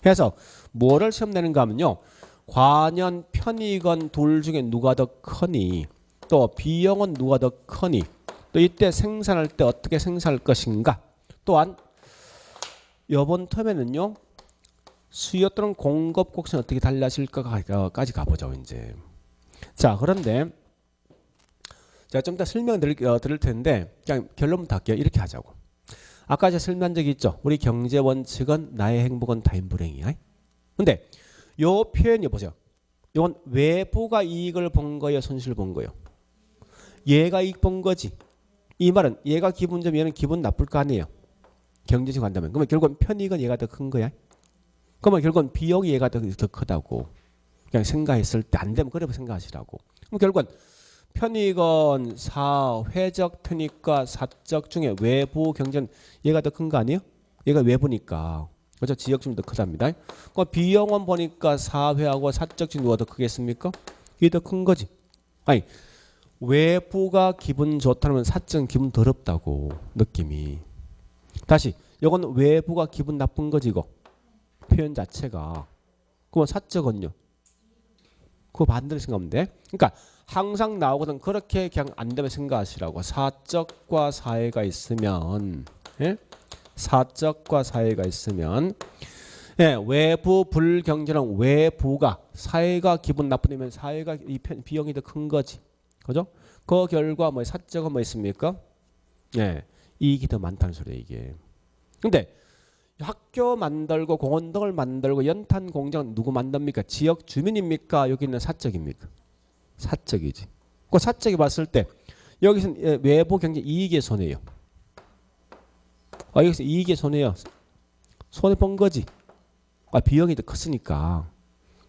그래서 뭐를 시험 내는가 하면요. 과연 편익은 둘 중에 누가 더 크니, 또 비용은 누가 더 크니, 또 이때 생산할 때 어떻게 생산할 것인가, 또한 이번 텀에는요. 수요 또는 공급 곡선 어떻게 달라질까까지 가보죠 이제. 자, 그런데 제가 좀 더 설명 드릴 텐데 그냥 결론부터 할게요. 이렇게 하자고. 아까 제가 설명한 적이 있죠. 우리 경제 원칙은 나의 행복은 타인 불행이야. 근데 요 표현이 보세요. 이건 외부가 이익을 본 거예요, 손실 본 거예요? 얘가 이익 본 거지. 이 말은 얘가 기분 좋으면 얘는 기분 나쁠 거 아니에요. 경제적으로 한다면. 그러면 결국은 편익은 얘가 더 큰 거야. 그러면 결국은 비용이 얘가 더 크다고. 그냥 생각했을 때 안 되면 그래 생각하시라고. 그럼 결국은 편익은 사회적 편익과 사적 중에 외부 경제는 얘가 더 큰 거 아니에요? 얘가 외부니까. 그렇죠? 지역 좀 더 크답니다. 그럼 비용은 보니까 사회하고 사적 중에 누가 더 크겠습니까? 이게 더 큰 거지. 아니 외부가 기분 좋다면 사적은 기분 더럽다고 느낌이. 다시 이건 외부가 기분 나쁜 거지 이거. 표현 자체가. 그럼 사적은요? 그거 반대로 생각하면 돼. 그러니까 항상 나오거든. 그렇게 그냥 안 되면 생각하시라고. 사적과 사회가 있으면, 예? 사적과 사회가 있으면, 예, 외부 불경제는 외부가 사회가 기분 나쁘면 사회가 이 비용이 더 큰 거지. 그죠? 그 결과 뭐 사적은 뭐 있습니까? 예, 이익이 더 많다는 소리예요 이게. 근데 학교 만들고 공원 등을 만들고 연탄 공장 누구 만듭니까? 지역 주민입니까? 여기 있는 사적입니까? 사적이지. 그 사적이 봤을 때 여기서는 외부 경제 이익의 손해예요. 여기서 이익의 손해요. 손해 본 거지. 비용이 더 컸으니까.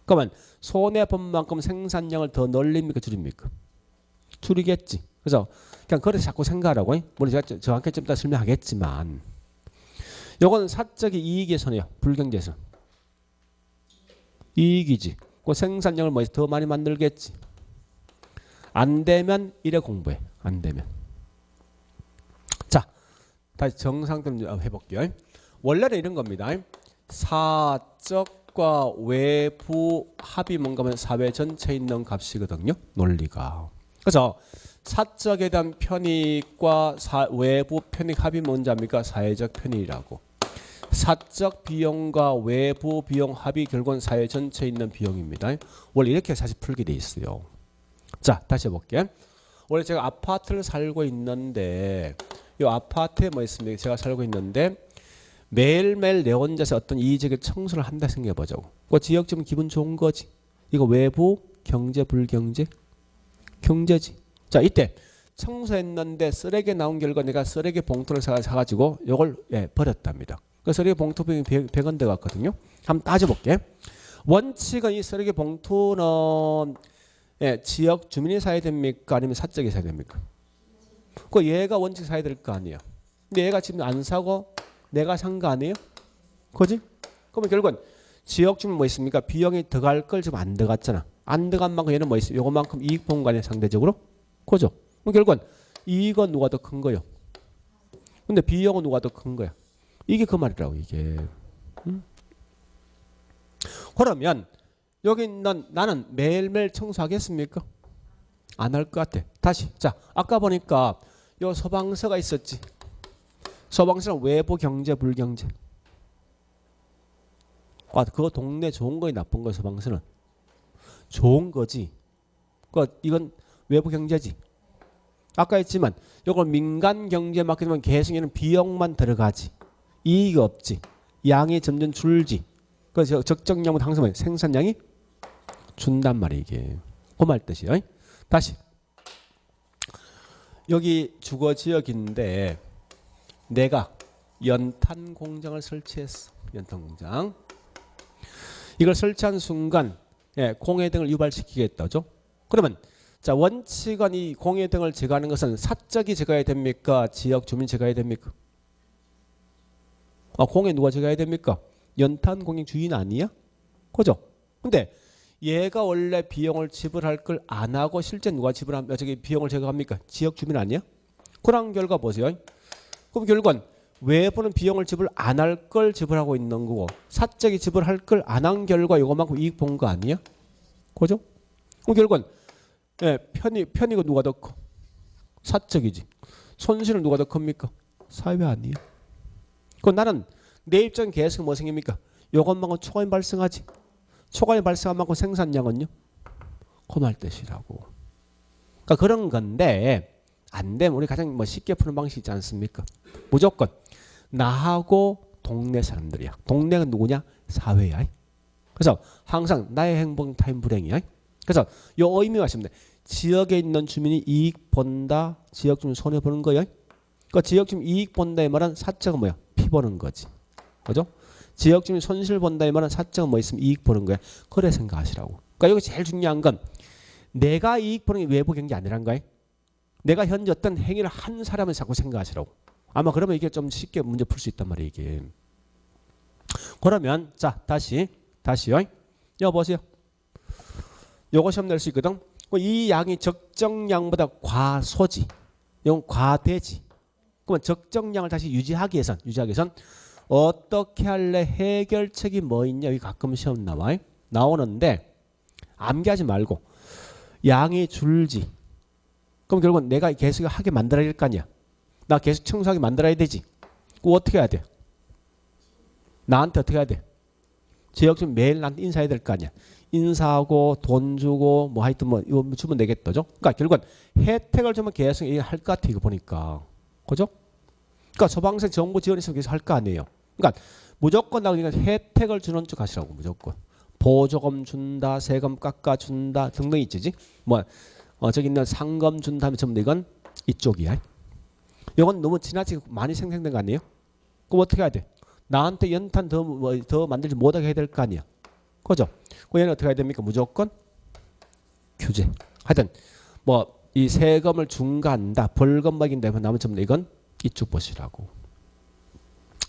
그러면 손해 본 만큼 생산량을 더 늘립니까 줄입니까? 줄이겠지. 그래서 그냥 그래서 자꾸 생각하라고. 물론 제가 정확히 좀 이따 설명하겠지만 요건 사적인 이익의 선이에요. 불경제선. 이익이지. 그 생산량을 뭐 더 많이 만들겠지. 안 되면 이래 공부해. 안 되면. 자, 다시 정상점 해볼게요. 원래는 이런 겁니다. 사적과 외부 합이 뭔가 하면 사회 전체에 있는 값이거든요. 논리가. 그래서 사적에 대한 편익과 외부 편익 합이 뭔지 압니까? 사회적 편익이라고. 사적 비용과 외부 비용 합이 결국은 사회 전체에 있는 비용입니다. 원래 이렇게 사실 풀게 돼 있어요. 자, 다시 해볼게. 원래 제가 아파트를 살고 있는데 이 아파트에 뭐 있습니까? 제가 살고 있는데 매일매일 내 혼자서 어떤 이의적인 청소를 한다 생각해보자고. 그 지역주민 기분 좋은 거지. 이거 외부 경제 불경제? 경제지. 자, 이때 청소했는데 쓰레기 나온 결과 내가 쓰레기 봉투를 사가지고 이걸 버렸답니다. 그 쓰레기 봉투 비용이 100원 들어갔거든요. 한번 따져볼게. 원칙은 이 쓰레기 봉투는 지역 주민이 사야 됩니까? 아니면 사적이 사야 됩니까? 그 얘가 원칙 사야 될 거 아니에요. 근데 얘가 지금 안 사고 내가 산 거 아니에요? 그지? 그러면 결국은 지역 주민 뭐 있습니까? 비용이 들어갈 걸 지금 안 들어갔잖아. 안 들어간 만큼 얘는 뭐 있어요? 요거만큼 이익 본 거 아니에요? 상대적으로? 그죠? 그럼 결국은 이익은 누가 더 큰 거요? 근데 비용은 누가 더 큰 거야? 이게 그 말이라고 이게. 그러면 여기 있는 나는 매일매일 청소하겠습니까? 안 할 것 같아. 다시. 자, 아까 보니까 요 소방서가 있었지. 소방서는 외부 경제 불경제. 그거 동네 좋은 거에 나쁜 거 소방서는 좋은 거지. 이건 외부 경제지. 아까 했지만 이걸 민간 경제에 맡기면 계속 얘는 비용만 들어가지. 이익이 없지. 양이 점점 줄지. 그래서 적정량은 항상 생산량이 준단 말이야 이게. 그 말 뜻이야. 다시. 여기 주거 지역인데 내가 연탄 공장을 설치했어. 연탄 공장. 이걸 설치한 순간 공해등을 유발시키겠다죠. 그러면 자 원칙은 이 공해등을 제거하는 것은 사적이 제거해야 됩니까? 지역 주민 제거해야 됩니까? 공해 누가 제거해야 됩니까? 연탄 공장 주인 아니야? 그죠? 근데 얘가 원래 비용을 지불할 걸 안 하고 실제 누가 지불하면 저기 비용을 제거합니까? 지역 주민 아니야? 그런 결과 보세요. 그럼 결국은 외부는 비용을 지불 안 할 걸 지불하고 있는 거고 사적이 지불할 걸 안 한 결과 이것만큼 이익 본 거 아니야? 그죠? 그럼 결국은 편익은 누가 더 커? 사적이지. 손실은 누가 더 큽니까? 사회 아니에요? 그럼 나는 내 입장에 계속 뭐 생깁니까? 이것만큼 초과이 발생하지. 초과이 발생한 만큼 생산량은요? 그말 뜻이라고. 그러니까 그런 건데 안 되면 우리 가장 뭐 쉽게 푸는 방식이 있지 않습니까? 무조건 나하고 동네 사람들이야. 동네가 누구냐? 사회야. 그래서 항상 나의 행복 타임 불행이야. 그래서 요 의미가 있습니다. 지역에 있는 주민이 이익 본다. 지역 주민 손해 보는 거야. 그 지역 주민 이익 본다의 말은 사적은 뭐야? 피 보는 거지. 그죠? 지역 주민 손실 본다의 말은 사적은 뭐 있으면 이익 보는 거야. 그래 생각하시라고. 그러니까 여기 제일 중요한 건 내가 이익 보는 게 외부 경제 아니란 거야. 내가 현재 어떤 행위를 한 사람을 자꾸 생각하시라고. 아마 그러면 이게 좀 쉽게 문제 풀 수 있단 말이에요 이게. 그러면 자 다시요. 여보세요. 요거 시험 낼 수 있거든. 이 양이 적정량보다 과소지. 이건 과대지. 그러면 적정량을 다시 유지하기 위해선 어떻게 할래? 해결책이 뭐 있냐? 여기 가끔 시험 나오는데 암기하지 말고 양이 줄지. 그럼 결국은 내가 계속 하게 만들어야 될 거 아니야. 나 계속 청소하게 만들어야 되지. 그거 어떻게 해야 돼? 나한테 어떻게 해야 돼? 지역 좀 매일 나한테 인사해야 될 거 아니야. 인사하고 돈 주고 뭐 하여튼 뭐 이거 주면 되겠다죠. 그러니까 결국은 혜택을 주면 계속 할 것 같아 이거 보니까. 그죠? 그러니까 소방서 정부 지원 있으면 계속 할 거 아니에요. 그러니까 무조건 나오니까 혜택을 주는 쪽 하시라고 무조건. 보조금 준다, 세금 깎아준다 등등 있지. 뭐 저기 있는 상금 준다 하면 전부 이건 이쪽이야. 이건 너무 지나치게 많이 생성된 거 아니에요? 그럼 어떻게 해야 돼? 나한테 연탄 더 만들지 못하게 해야 될 거 아니야. 그죠? 그 얘는 어떻게 해야 됩니까? 무조건 규제. 하여튼 뭐 이 세금을 중과한다, 벌금 먹인다 하면 남은 점은 이건 이축보시라고.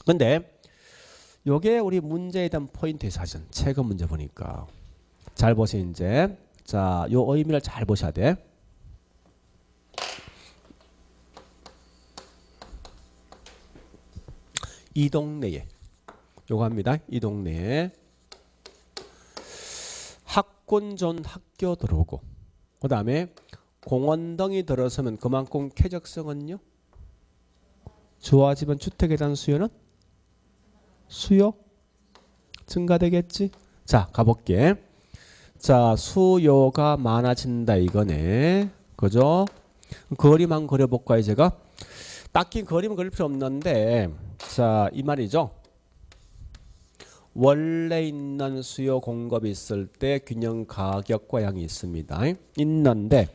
근데 요게 우리 문제에 대한 포인트의 사전. 최근 문제 보니까 잘 보세요. 이제 자, 요 의미를 잘 보셔야 돼. 이 동네에 요거 합니다. 이 동네에 학군 좋은 학교 들어오고 그 다음에 공원 등이 들어서면 그만큼 쾌적성은요 좋아지면 주택에 대한 수요 증가되겠지. 자, 가볼게. 자, 수요가 많아진다 이거네. 그죠? 그림만 그려볼까요? 제가 딱히 그림은 그릴 필요 없는데 자, 이 말이죠. 원래 있는 수요 공급이 있을 때 균형 가격과 양이 있습니다. 있는데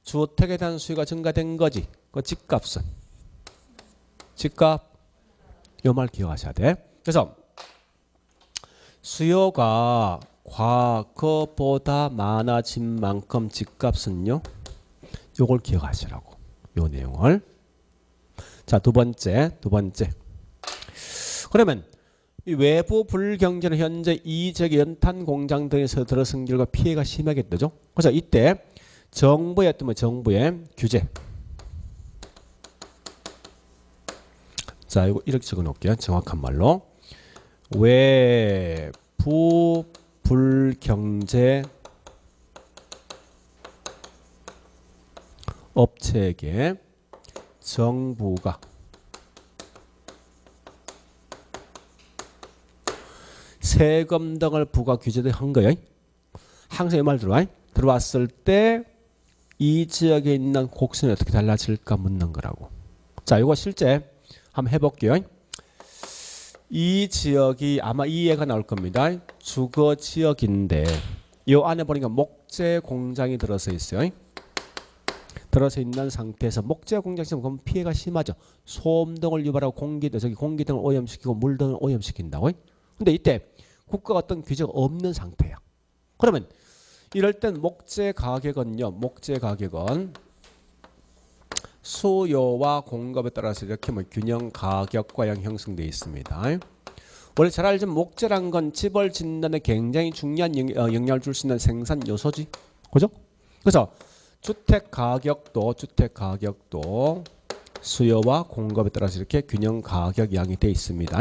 주택에 대한 수요가 증가된 거지. 그 집값은 집값 요 말 기억하셔야 돼. 그래서 수요가 과거보다 많아진 만큼 집값은요. 요걸 기억하시라고. 요 내용을. 자, 두 번째. 그러면 이 외부 불경제는 현재 이 지역의 연탄 공장 등에서 들어선 결과 피해가 심하겠죠. 그래서 이때 정부의 규제. 자, 이거 이렇게 적어 놓을게요. 정확한 말로. 외부 불경제 업체에게 정부가 세금 등을 부과 규제를 한 거예요. 항상 이 말 들어왔을 때 이 지역에 있는 곡선이 어떻게 달라질까 묻는 거라고. 자, 이거 실제 한번 해볼게요. 이 지역이 아마 이 예가 나올 겁니다. 주거 지역인데 이 안에 보니까 목재 공장이 들어서 있어요. 들어서 있는 상태에서 목재 공장에서 그럼 피해가 심하죠. 소음 등을 유발하고 공기 등을 오염시키고 물 등을 오염시킨다고. 근데 이때 국가가 어떤 규제가 없는 상태야. 그러면 이럴 땐 목재 가격은 수요와 공급에 따라서 이렇게 균형 가격과 형성되어 있습니다. 원래 잘 알지만 목재란 건 집을 짓는 데 굉장히 중요한 영향을 줄 수 있는 생산 요소지. 그죠? 그래서 주택 가격도 수요와 공급에 따라서 이렇게 균형 가격 양이 되어 있습니다.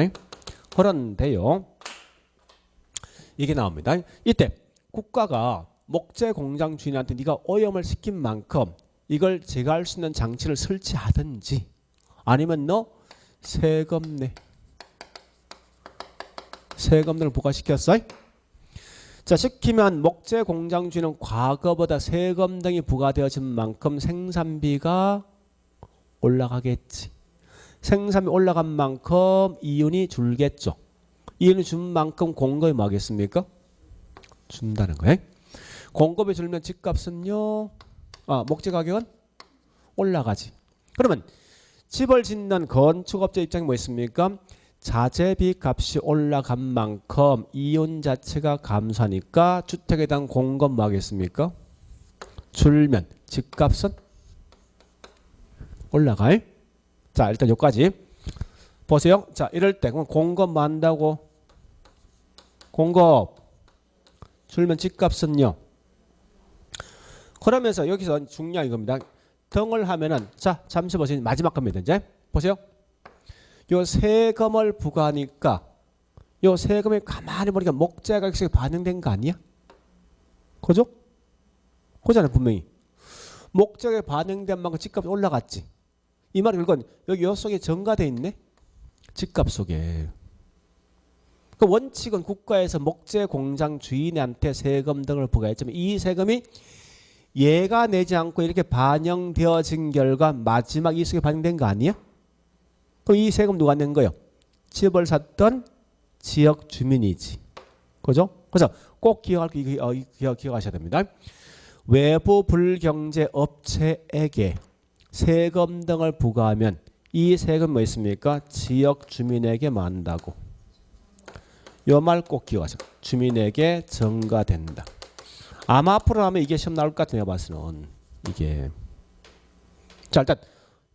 그런데요. 이게 나옵니다. 이때 국가가 목재 공장 주인한테 네가 오염을 시킨 만큼 이걸 제거할 수 있는 장치를 설치하든지 아니면 너 세금 내. 세금을 부과시켰어. 자, 시키면 목재 공장 주인은 과거보다 세금 등이 부과되어진 만큼 생산비가 올라가겠지. 생산비 올라간 만큼 이윤이 줄겠죠. 이윤이 준 만큼 공급이 뭐 하겠습니까? 준다는 거예요. 공급이 줄면 집값은요. 목재 가격은 올라가지. 그러면 집을 짓는 건축업자 입장이 뭐 있습니까? 자재비 값이 올라간 만큼 이윤 자체가 감소하니까 주택에 대한 공급 뭐 하겠습니까? 줄면 집값은 올라가요. 자, 일단 여기까지 보세요. 자, 이럴 때 그럼 공급 뭐 한다고? 공급 줄면 집값은요. 그러면서 여기서 중요한 이겁니다. 등을 하면은 자, 잠시 보세요. 마지막 겁니다. 이제 보세요. 요 세금을 부과하니까 요 세금이 가만히 보니까 목재 가격에 반영된 거 아니야? 그죠? 그잖아요. 분명히 목재에 반영된 만큼 집값이 올라갔지. 이 말이 그건 여기 요 속에 전가돼 있네. 집값 속에. 그 원칙은 국가에서 목재 공장 주인한테 세금 등을 부과했지만 이 세금이 얘가 내지 않고 이렇게 반영되어진 결과 마지막 이 속에 반영된 거 아니야? 그럼 이 세금 누가 낸 거예요? 집을 샀던 지역 주민이지. 그죠? 그래서 꼭 기억하셔야 됩니다. 외부 불경제 업체에게 세금 등을 부과하면 이 세금 뭐 있습니까? 지역 주민에게 만다고. 요 말 꼭 기억하세요. 주민에게 전가된다. 아마 앞으로 하면 이게 시험 나올 것 같아요. 내가 봐서는 이게. 자, 일단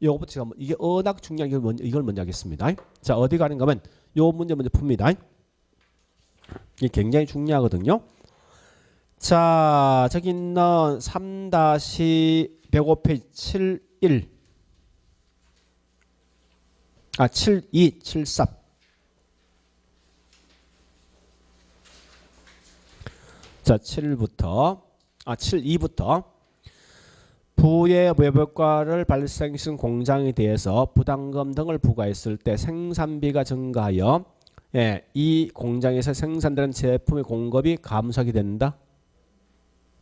요거부터 제가 이게 워낙 중요한 이걸 먼저 하겠습니다. 자, 어디 가는가 하면 요 문제 먼저 풉니다. 이게 굉장히 중요하거든요. 자, 저기 있는 3-105페이지 71 72, 73 자, 72부터 부의 외벌과를 발생시킨 공장에 대해서 부담금 등을 부과했을 때 생산비가 증가하여 이 공장에서 생산되는 제품의 공급이 감소하게 된다.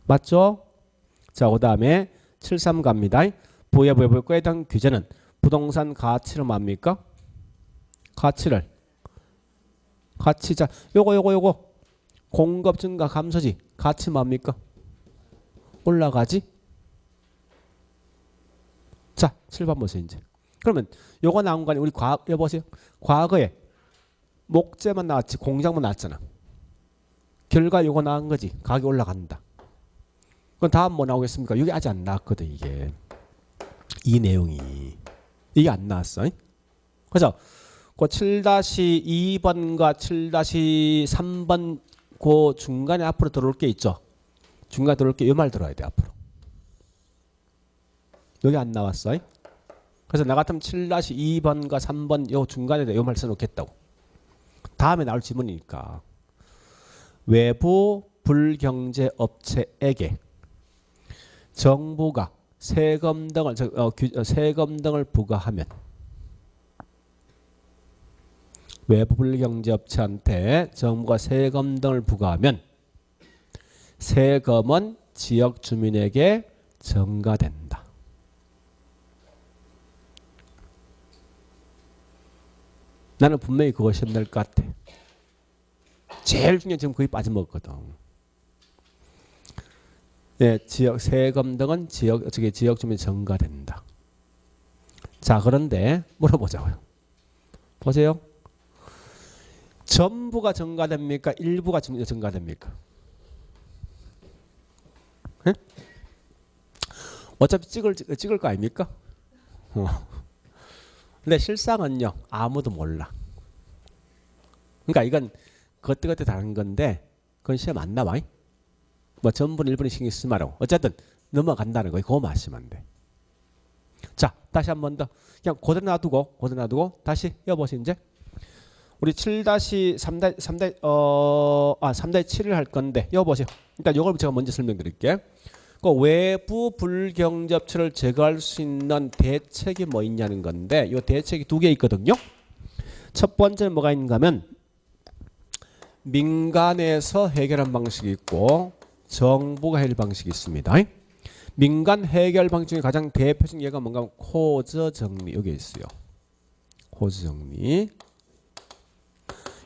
맞죠? 자, 그 다음에 73 갑니다. 부의 외벌과에 대한 규제는 부동산 가치를 뭡니까? 가치 자, 요거 공급 증가 감소지. 가치 뭡니까? 올라가지. 자, 7번 보세요. 이제 그러면 요거 나온 거 아니에요? 우리 여보세요. 과거에 목재만 나왔지 공장만 나왔잖아. 결과 요거 나온 거지. 가격이 올라간다. 그럼 다음 뭐 나오겠습니까? 여기 아직 안 나왔거든. 이게 이 내용이 이게 안 나왔어. 그래서 그 7-2번과 7-3번 그 중간에 앞으로 들어올 게 있죠. 중간에 들어올 게 요 말 들어야 돼. 앞으로 여기 안 나왔어. 그래서 나 같으면 7-2번과 3번 요 중간에 요 말 써놓겠다고. 다음에 나올 지문이니까 외부 불경제업체에게 정부가 세금 등을 부과하면 외부 불경제업체한테 정부가 세금 등을 부과하면 세금은 지역 주민에게 전가된다. 나는 분명히 그거 시험 낼 것 같아. 제일 중요한 지금 거의 빠져먹었거든. 지역 세금 등은 지역 주민 전가된다. 자, 그런데 물어보자고요. 보세요. 전부가 전가됩니까? 일부가 전가됩니까? 네? 어차피 찍을 거 아닙니까? 근데 실상은요, 아무도 몰라. 그러니까 이건 그때 다른 건데 그건 시험 안 나와. 뭐 전부는 일부는 신경 쓰지 말고 어쨌든 넘어간다는 거예요. 그거 마시면 돼. 자, 다시 한 번 더 그냥 그대로 놔두고 다시 여보세요. 이제 우리 3-7을 할 건데 여보세요. 일단 이걸 제가 먼저 설명드릴게요. 그 외부 불경제업체를 제거할 수 있는 대책이 뭐 있냐는 건데 이 대책이 두 개 있거든요. 첫 번째는 뭐가 있는가 하면 민간에서 해결한 방식이 있고 정부가 해결 방식이 있습니다. 민간 해결 방식 중에 가장 대표적인 예가 뭔가 하면 코저 정리 여기 있어요. 코저 정리.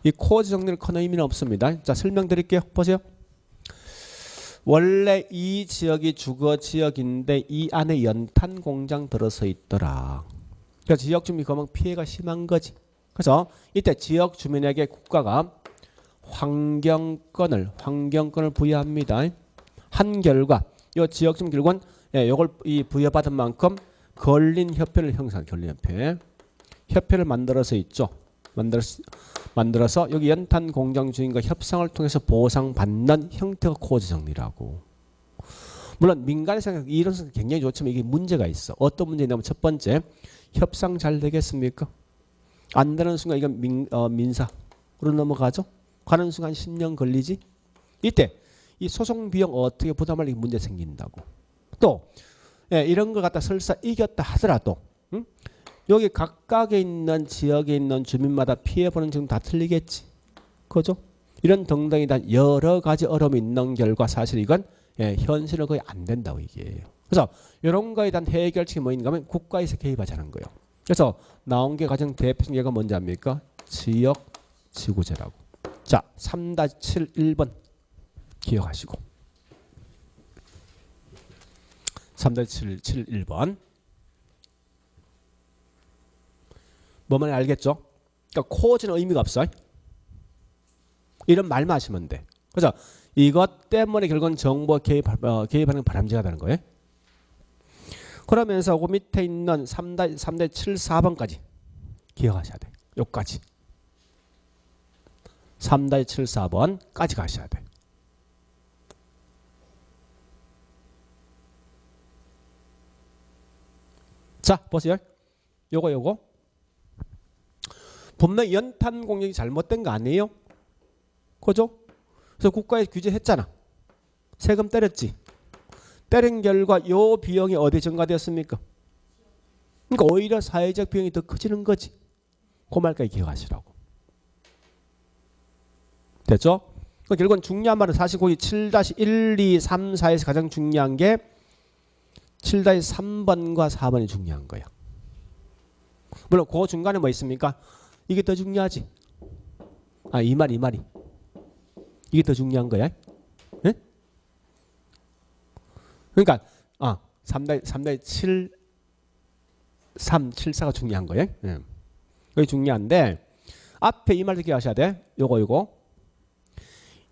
이 코저 정리는 큰 의미는 없습니다. 자, 설명드릴게요. 보세요. 원래 이 지역이 주거 지역인데 이 안에 연탄 공장 들어서 있더라. 그러니까 지역 주민이 그만 피해가 심한 거지. 그래서 이때 지역 주민에게 국가가 환경권을 부여합니다. 한 결과 이 지역 주민 결국은 이걸 이 부여받은 만큼 걸린협회를 협회를 만들어서 있죠. 만들어서 여기 연탄 공장 주인과 협상을 통해서 보상받는 형태가 코저 정리라고. 물론 민간에서 이런 생각 굉장히 좋지만 이게 문제가 있어. 어떤 문제냐면 첫 번째, 협상 잘 되겠습니까? 안 되는 순간 이건 민사로 넘어가죠. 가는 순간 10년 걸리지. 이때 이 소송 비용 어떻게 부담할 문제 생긴다고. 또 이런 걸 갖다 설사 이겼다 하더라도 여기 각각에 있는 지역에 있는 주민마다 피해보는 지금 다 틀리겠지. 그죠? 이런 등등이 다 여러 가지 어려움이 있는 결과 사실 이건 현실은 거의 안 된다고 이게. 그래서 이런 거에 대한 해결책이 뭐 있는가 하면 국가에서 개입하자는 거예요. 그래서 나온 게 가장 대표적인 예가 뭔지 압니까? 지역지구제라고. 자, 3-7 1번 기억하시고 3-7 1번 뭐만 알겠죠? 그러니까 코어지는 의미가 없어. 이런 말만 하시면 돼. 그래서 이것 때문에 결국은 정보 개입하는 바람직하다는 거예요. 그러면서 그 밑에 있는 3-7-4번까지 기억하셔야 돼. 여기까지. 3-7-4번까지 가셔야 돼. 자, 보세요. 요거. 분명히 연탄 공격이 잘못된 거 아니에요? 그죠? 그래서 국가에서 규제했잖아. 세금 때렸지. 때린 결과 요 비용이 어디 증가되었습니까? 그러니까 오히려 사회적 비용이 더 커지는 거지. 그 말까지 기억하시라고. 됐죠? 결국은 중요한 말은 사실 거기 7-1, 2, 3, 4에서 가장 중요한 게 7-3번과 4번이 중요한 거야. 물론 그 중간에 뭐 있습니까? 이게 더 중요하지. 이 말이. 이게 더 중요한 거야. 네? 그러니까 3-7, 3, 7, 4가 중요한 거예요. 네. 그게 중요한데 앞에 이 말도 기억하셔야 돼. 요거.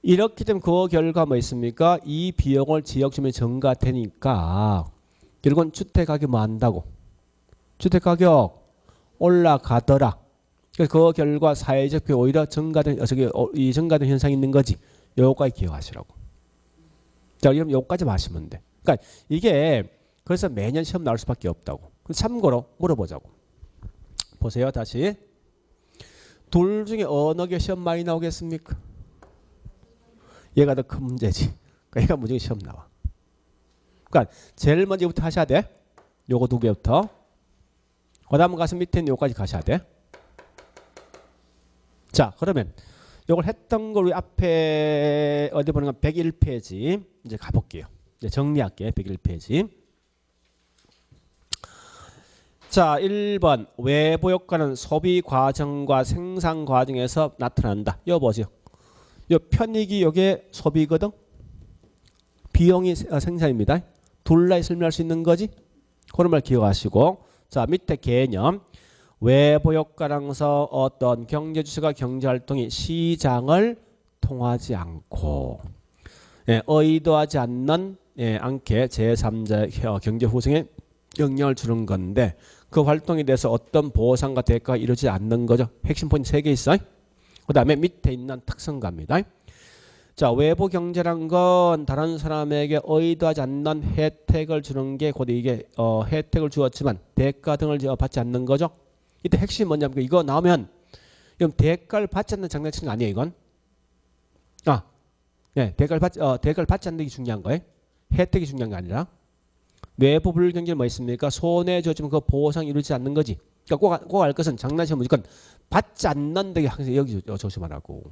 이렇게 되면 그 결과 뭐 있습니까? 이 비용을 지역 주민이 전가되니까 결국은 주택가격 뭐 한다고? 주택가격 올라가더라. 그 결과 사회적 비용 오히려 증가된 현상이 있는 거지. 요거까지 기억하시라고. 자, 그럼 요거까지 마시면 돼. 그러니까 이게 그래서 매년 시험 나올 수밖에 없다고. 참고로 물어보자고. 보세요, 다시. 둘 중에 어느 게 시험 많이 나오겠습니까? 얘가 더 큰 문제지. 그러니까 얘가 무조건 시험 나와. 그러니까 제일 먼저부터 하셔야 돼. 요거 두 개부터. 그 다음 가서 밑에 있는 요거까지 가셔야 돼. 자, 그러면 요걸 했던 걸 우리 앞에 어디 보는 건 101페이지 이제 가볼게요. 이제 정리할게요. 101페이지. 자, 1번 외부 효과는 소비 과정과 생산 과정에서 나타난다. 이거 보세요. 요 편익이 요게 소비거든. 비용이 생산입니다. 둘 다 설명할 수 있는 거지. 그런 말 기억하시고. 자, 밑에 개념. 외부 효과랑서 어떤 경제 주체가 경제 활동이 시장을 통하지 않고 의도하지 않는 않게 제3자 경제 후생에 영향을 주는 건데 그 활동에 대해서 어떤 보상과 대가가 이루어지지 않는 거죠. 핵심 포인트 3개 있어. 그 다음에 밑에 있는 특성가입니다. 자, 외부 경제란 건 다른 사람에게 의도하지 않는 혜택을 주는 게 곧 이게 혜택을 주었지만 대가 등을 받지 않는 거죠. 이때 핵심이 뭐냐면 이거 나오면 그럼 대가를 받지 않는 장난치는 거 아니에요, 이건? 대가를 받지 않는 게 중요한 거예요. 혜택이 중요한 게 아니라. 외부 불경제는 뭐 있습니까? 손해 줬지만 그 보상이 이루어지지 않는 거지. 그러니까 꼭 알 것은 장난치면 무조건 받지 않는 데 항상 여기 조심하라고.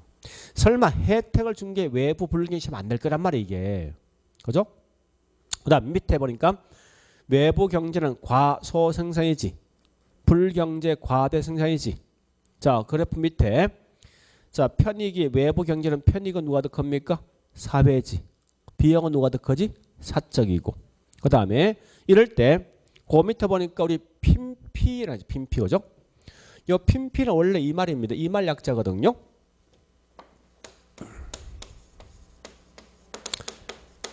설마 혜택을 준 게 외부 불경제시면 안 될 거란 말이에요, 이게. 그죠? 그 다음 밑에 보니까 외부 경제는 과소생산이지. 불경제 과대 생산이지. 자, 그래프 밑에 자, 편익이 외부 경제는 편익은 누가 더 큽니까? 사배지. 비용은 누가 더 크지? 사적이고. 그 다음에 이럴 때 그 밑에 보니까 우리 핀피라지 핀피 그죠? 요 핀피는 원래 이 말입니다. 이 말 약자거든요.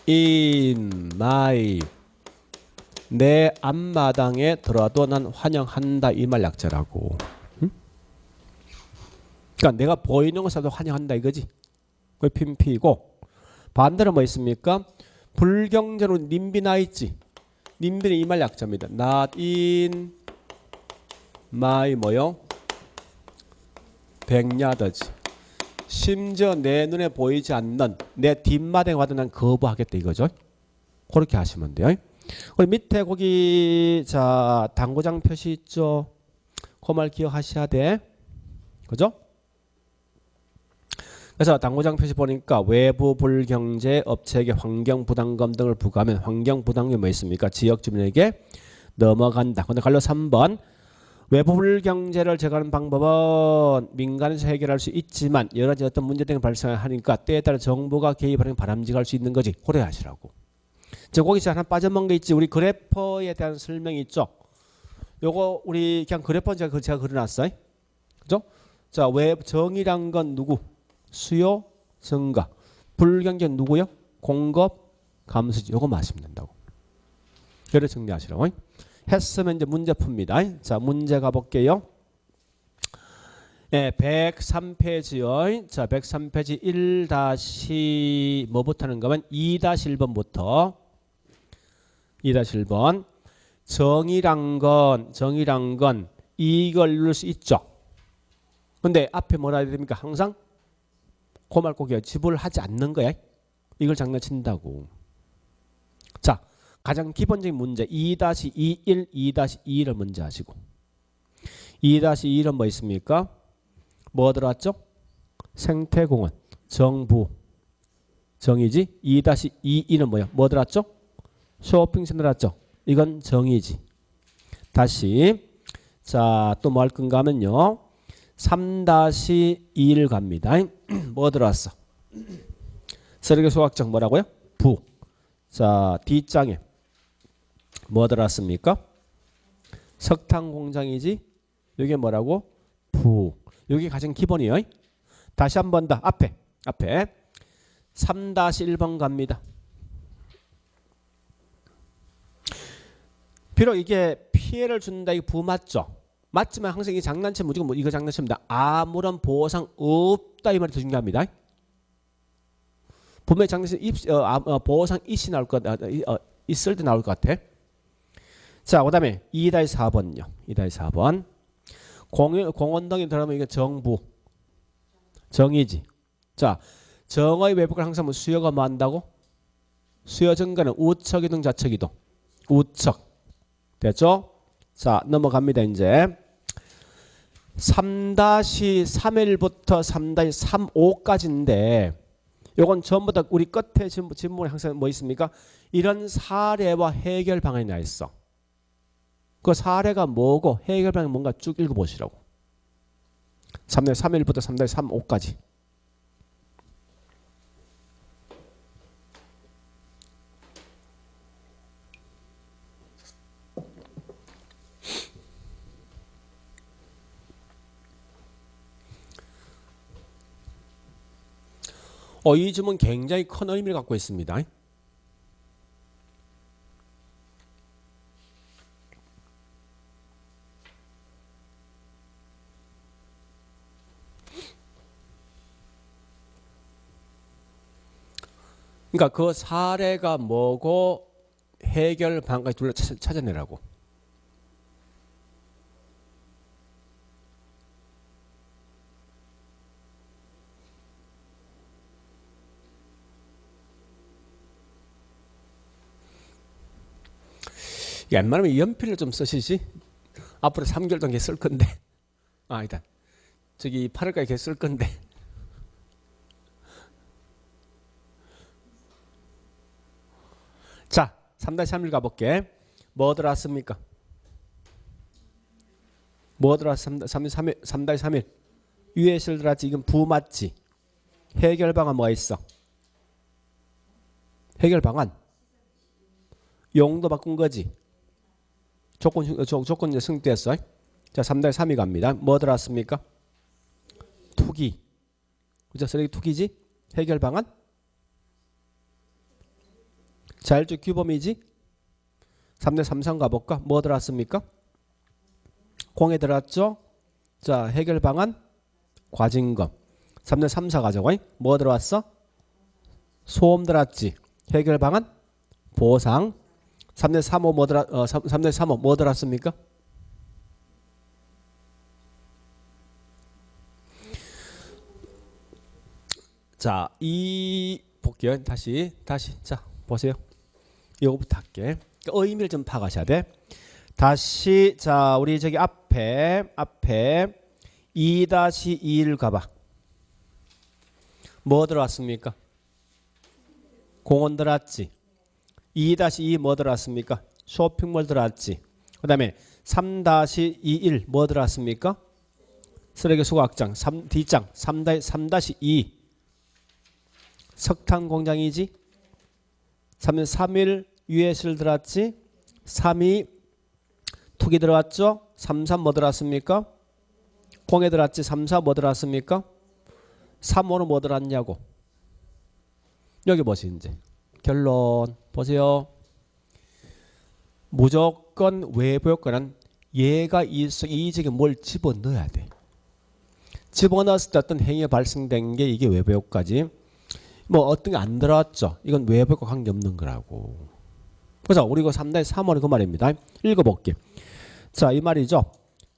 In my 내 앞마당에 들어와도 난 환영한다 이 말 약자라고. 응? 그러니까 내가 보이는 것에도 환영한다 이거지. 그게 핀피고 반대로 뭐 있습니까? 불경제로 님비 나 있지. 님비는 이 말 약자입니다. Not in my 뭐요? 백야더지. 심지어 내 눈에 보이지 않는 내 뒷마당에 와도 난 거부하겠다 이거죠. 그렇게 하시면 돼요. 그리고 밑에 거기 자 당구장 표시 있죠. 그 말 기억하셔야 돼. 그죠? 그래서 당구장 표시 보니까 외부 불경제 업체에게 환경부담금 등을 부과하면 환경부담금이 뭐 있습니까? 지역 주민에게 넘어간다. 근데 갈로 3번 외부 불경제를 제거하는 방법은 민간에서 해결할 수 있지만 여러 가지 어떤 문제 등이 발생하니까 때에 따라 정부가 개입하는 바람직할 수 있는 거지. 고려하시라고. 저 거기서 하나 빠져먹은 게 있지. 우리 그래퍼에 대한 설명이 있죠. 요거 우리 그냥 그래퍼는 제가 그려놨어요. 그죠? 자, 왜 정의란 건 누구? 수요, 증가. 불경제 누구요? 공급 감소지. 요거 마시면 된다고. 그래 정리하시라고. 했으면 이제 문제 풉니다. 자, 문제 가볼게요. 네, 103페이지요. 자, 103페이지 1- 뭐부터 하는 거면 2-1번부터 2-1번. 정의란 건 이걸 이룰 수 있죠. 근데 앞에 뭐라 해야 됩니까? 항상 고말고기가 지불하지 않는 거야. 이걸 장난친다고. 자, 가장 기본적인 문제 2-21, 2-2를 먼저 하시고 2-2는 뭐 있습니까? 뭐 들어왔죠? 생태공원, 정부, 정의지. 2-22는 뭐야? 뭐 들어왔죠? 쇼핑센터 들어왔죠? 이건 정의지. 다시 자, 또 뭐 할 건가 하면요. 3-2를 갑니다. 뭐 들어왔어? 쓰레기 소각장 뭐라고요? 부. 자, D장에 뭐 들어왔습니까? 석탄 공장이지. 이게 뭐라고? 부. 이게 가장 기본이에요. 다시 한 번 더 앞에 3-1번 갑니다. 비록 이게 피해를 준다 이게 부 맞죠? 맞지만 항상 이 장난치 무조건 뭐 이거 장난칩니다. 아무런 보상 없다 이 말이 더 중요합니다. 분명히 장난치 보상 있이 나올 것 있을 때 나올 것 같아. 자, 그다음에 2-4번요. 2-4번. 공원 등에 들어가면 이게 정부, 정의지. 자, 정의 외부가 항상 뭐 수요가 뭐 한다고? 수요 증가는 우측 이동 좌측 이동. 우측. 됐죠? 자, 넘어갑니다. 이제 3-3일부터 3-35까지인데 요건 전부 다 우리 끝에 질문에 항상 뭐 있습니까? 이런 사례와 해결 방안이 나 있어. 그 사례가 뭐고 해결 방안이 뭔가 쭉 읽어보시라고. 3-3일부터 3-35까지. 이 질문 굉장히 큰 의미를 갖고 있습니다. 그러니까 그 사례가 뭐고 해결 방안까지 둘러 찾아내라고. 웬만하면 연필을 좀 쓰시지. 앞으로 3개월 동안 쓸 건데. 일단 저기 8월까지 쓸 건데. 자, 3-3일 가볼게. 뭐 들어왔습니까? 뭐 들어왔어? 3-3일. 유해실 들어왔지. 이건 부 맞지? 해결 방안 뭐가 있어? 해결 방안. 용도 바꾼 거지. 조건 이제 승득됐어. 자, 3-3이 갑니다. 뭐 들어왔습니까? 투기. 그죠? 쓰레기 투기지? 해결 방안? 자율적 규범이지? 3-3 가볼까? 뭐 들어왔습니까? 공에 들어왔죠? 자, 해결 방안? 과징금. 3-3 가자고. 뭐 들어왔어? 소음 들어왔지? 해결 방안? 보상. 3-3호 뭐 3-3호 뭐 들어왔습니까? 자, 이 볼게요. 다시. 자, 보세요. 이거부터 할게. 의미를 좀 파가셔야 돼. 다시 자, 우리 저기 앞에 2-2를 가봐. 뭐 들어왔습니까? 공원 들어왔지. 2-2 뭐 들어왔습니까? 쇼핑몰 들어왔지. 그 다음에 3-21 뭐 들어왔습니까? 쓰레기 수거학장. D장 3-2 석탄 공장이지. 3-3일 유해실 들어왔지. 3-2 투기 들어왔죠. 3-3 뭐 들어왔습니까? 공에 들어왔지. 3-4 뭐 들어왔습니까? 3-5는 뭐 들어왔냐고. 여기 보세요. 이제 결론 보세요. 무조건 외부 효과는 얘가 이 지역에 뭘 집어넣어야 돼. 집어넣었을 때 어떤 행위가 발생된 게 이게 외부 효과지. 뭐 어떤 게 안 들어왔죠. 이건 외부 효과 관계없는 거라고. 그래서 우리 이거 3-3월이 그 말입니다. 읽어볼게. 자, 이 말이죠.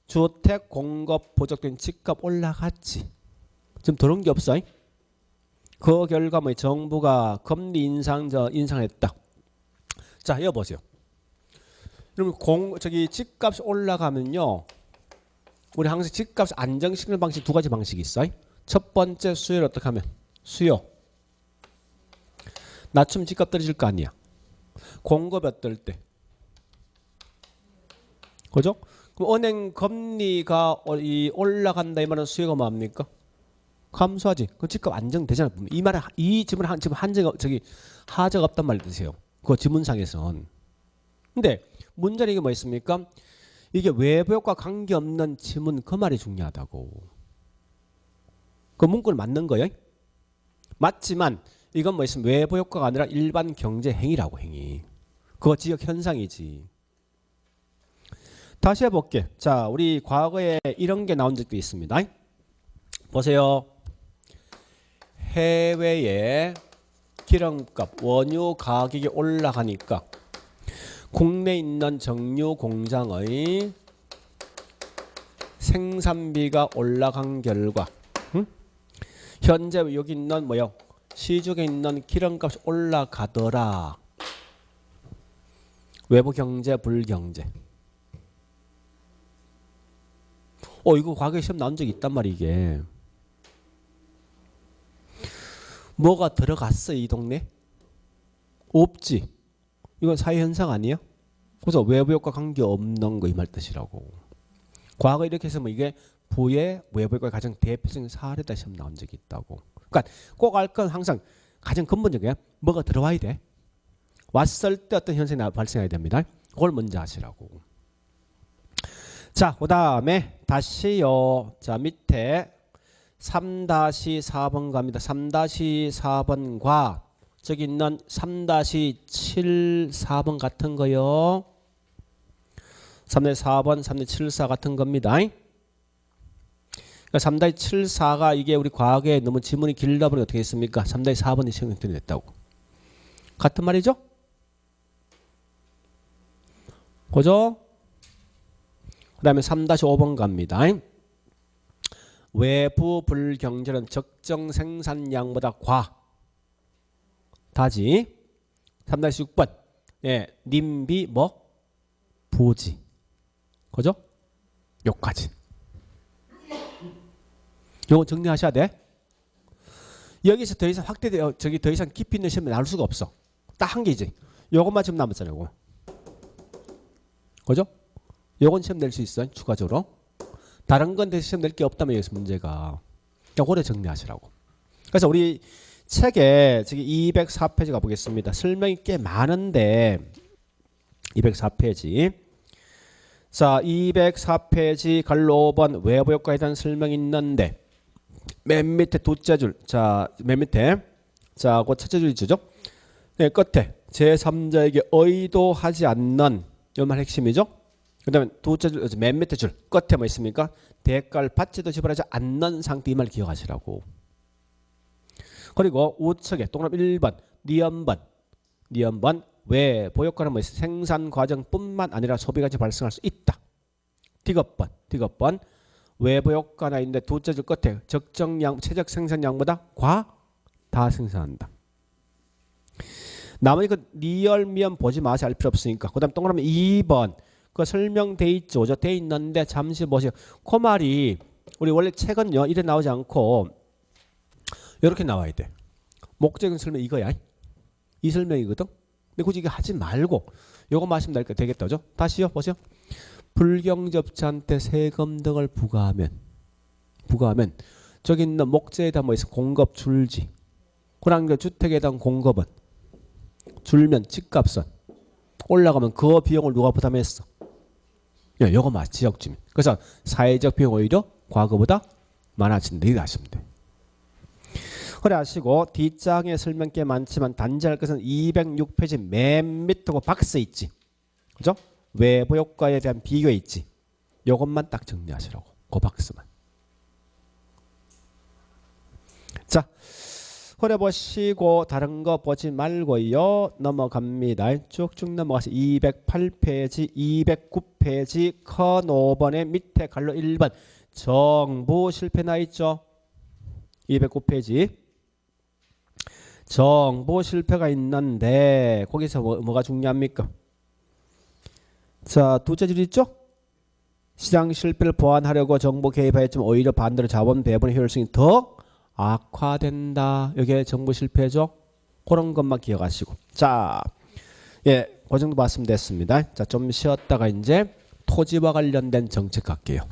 주택 공급 부족된 집값 올라갔지. 지금 들어온 게 없어. 그 결과 뭐 정부가 금리 인상했다. 자, 이거 보세요. 그러면 집값이 올라가면요. 우리 항상 집값 안정시키는 방식 두 가지 방식이 있어요. 첫 번째 수요를 어떻게 하면 수요. 낮추면 집값 떨어질 거 아니야. 공급이 어떨 때. 그죠? 그럼 은행 금리가 올라간다 이 말은 수요가 뭡니까? 감소하지. 그 집값 안정되잖아. 이 말은 이 지문 지금 하자가 없단 말 뜻이에요. 그 지문상에선. 근데 문제는 이게 뭐 있습니까? 이게 외부 효과 관계없는 지문 그 말이 중요하다고. 그 문구는 맞는 거예요. 맞지만 이건 뭐 있으면 외부 효과가 아니라 일반 경제 행위라고 행위. 그거 지역 현상이지. 다시 해볼게. 자, 우리 과거에 이런 게 나온 적도 있습니다. 보세요. 해외에 기름값, 원유 가격이 올라가니까 국내에 있는 정유 공장의 생산비가 올라간 결과, 현재 여기 있는 뭐요? 시중에 있는 기름값이 올라가더라. 외부 경제, 불경제. 이거 과거에 시험 나온 적이 있단 말이야, 이게. 뭐가 들어갔어, 이 동네? 없지. 이건 사회현상 아니에요? 그래서 외부 효과 관계없는 거 이 말 뜻이라고. 과거 이렇게 해서 뭐 이게 부의 외부 효과의 가장 대표적인 사례다 시험 나온 적이 있다고. 그러니까 꼭 알 건 항상 가장 근본적이야. 뭐가 들어와야 돼. 왔을 때 어떤 현상이 발생해야 됩니다. 그걸 먼저 하시라고. 자, 그 다음에 다시요. 자, 밑에 3-4번 갑니다. 3-4번과 저기 있는 3-74번 같은 거요. 3-4번, 3-74 같은 겁니다. 그러니까 3-74가 이게 우리 과거에 너무 지문이 길다 보니 어떻게 했습니까? 3-4번이 시험에 됐다고. 같은 말이죠? 그죠? 그 다음에 3-5번 갑니다. 외부 불경제는 적정 생산량보다 다지. 3-6번. 예, 님비 뭐? 부지. 그죠? 요까지. 요거 정리하셔야 돼. 여기서 더 이상 더 이상 깊이 있는 시험이 나올 수가 없어. 딱 한 개지. 요것만 지금 남았잖아요. 요거. 그죠? 요건 시험 낼 수 있어요. 추가적으로. 다른 건 대신 시험 낼 게 없다면 여기서 문제가. 요거를 정리하시라고. 그래서 우리 책에 지금 204페이지 가보겠습니다. 설명이 꽤 많은데 204페이지. 자, 204페이지 갈로 5번 외부 효과에 대한 설명이 있는데 맨 밑에 두째 줄. 자, 맨 밑에. 자, 그 첫째 줄이죠. 네, 끝에 제3자에게 의도하지 않는 이 말 핵심이죠. 그 다음에 두째 줄, 맨 밑에 줄. 끝에 뭐 있습니까? 대가를 받지도 지불하지 않는 상태 이 말 기억하시라고. 그리고 우측에 동그라미 1번 니은번 외부 효과는 뭐 있어요? 생산 과정뿐만 아니라 소비까지 발생할 수 있다. 디귿번 외부 효과나 있는데 두째 줄 끝에 적정량 최적 생산량보다 다 생산한다. 나머지 그 리얼 미연 보지 마세요. 알 필요 없으니까. 그 다음 동그라미 2번 그 설명돼 있죠. 돼 있는데 잠시 보세요. 그 말이 우리 원래 책은요 이래 나오지 않고 이렇게 나와야 돼. 목적인 설명 이거야. 이 설명이거든. 근데 굳이 이거 하지 말고 요거 마시면 되겠다. 그죠? 다시요. 보세요. 불경접자한테 세금 등을 부과하면 저기 있는 목재에 대한 뭐 있어? 공급 줄지. 그러니까 주택에 대한 공급은 줄면 집값은 올라가면 그 비용을 누가 부담했어? 야, 요거 맞 지역주민. 그래서 사회적 비용 오히려 과거보다 많아진다. 이렇게 하시면 돼. 허락하시고 뒷장에 설명 꽤 많지만 단지할 것은 206페이지 맨 밑에 박스 있지. 그죠? 외부 효과에 대한 비교 있지. 요것만 딱 정리하시라고. 그 박스만. 자, 허려 보시고 다른 거 보지 말고요. 넘어갑니다. 쭉쭉 넘어가서 208페이지, 209페이지 컨 5번의 밑에 갈로 1번 정부 실패 나 있죠. 209페이지 정부 실패가 있는데 거기서 뭐가 중요합니까? 자, 두째 줄 있죠? 시장 실패를 보완하려고 정부 개입하였지만 오히려 반대로 자본 배분의 효율성이 더 악화된다. 이게 정부 실패죠. 그런 것만 기억하시고. 자, 예, 그 정도 말씀됐습니다. 자, 좀 쉬었다가 이제 토지와 관련된 정책 갈게요.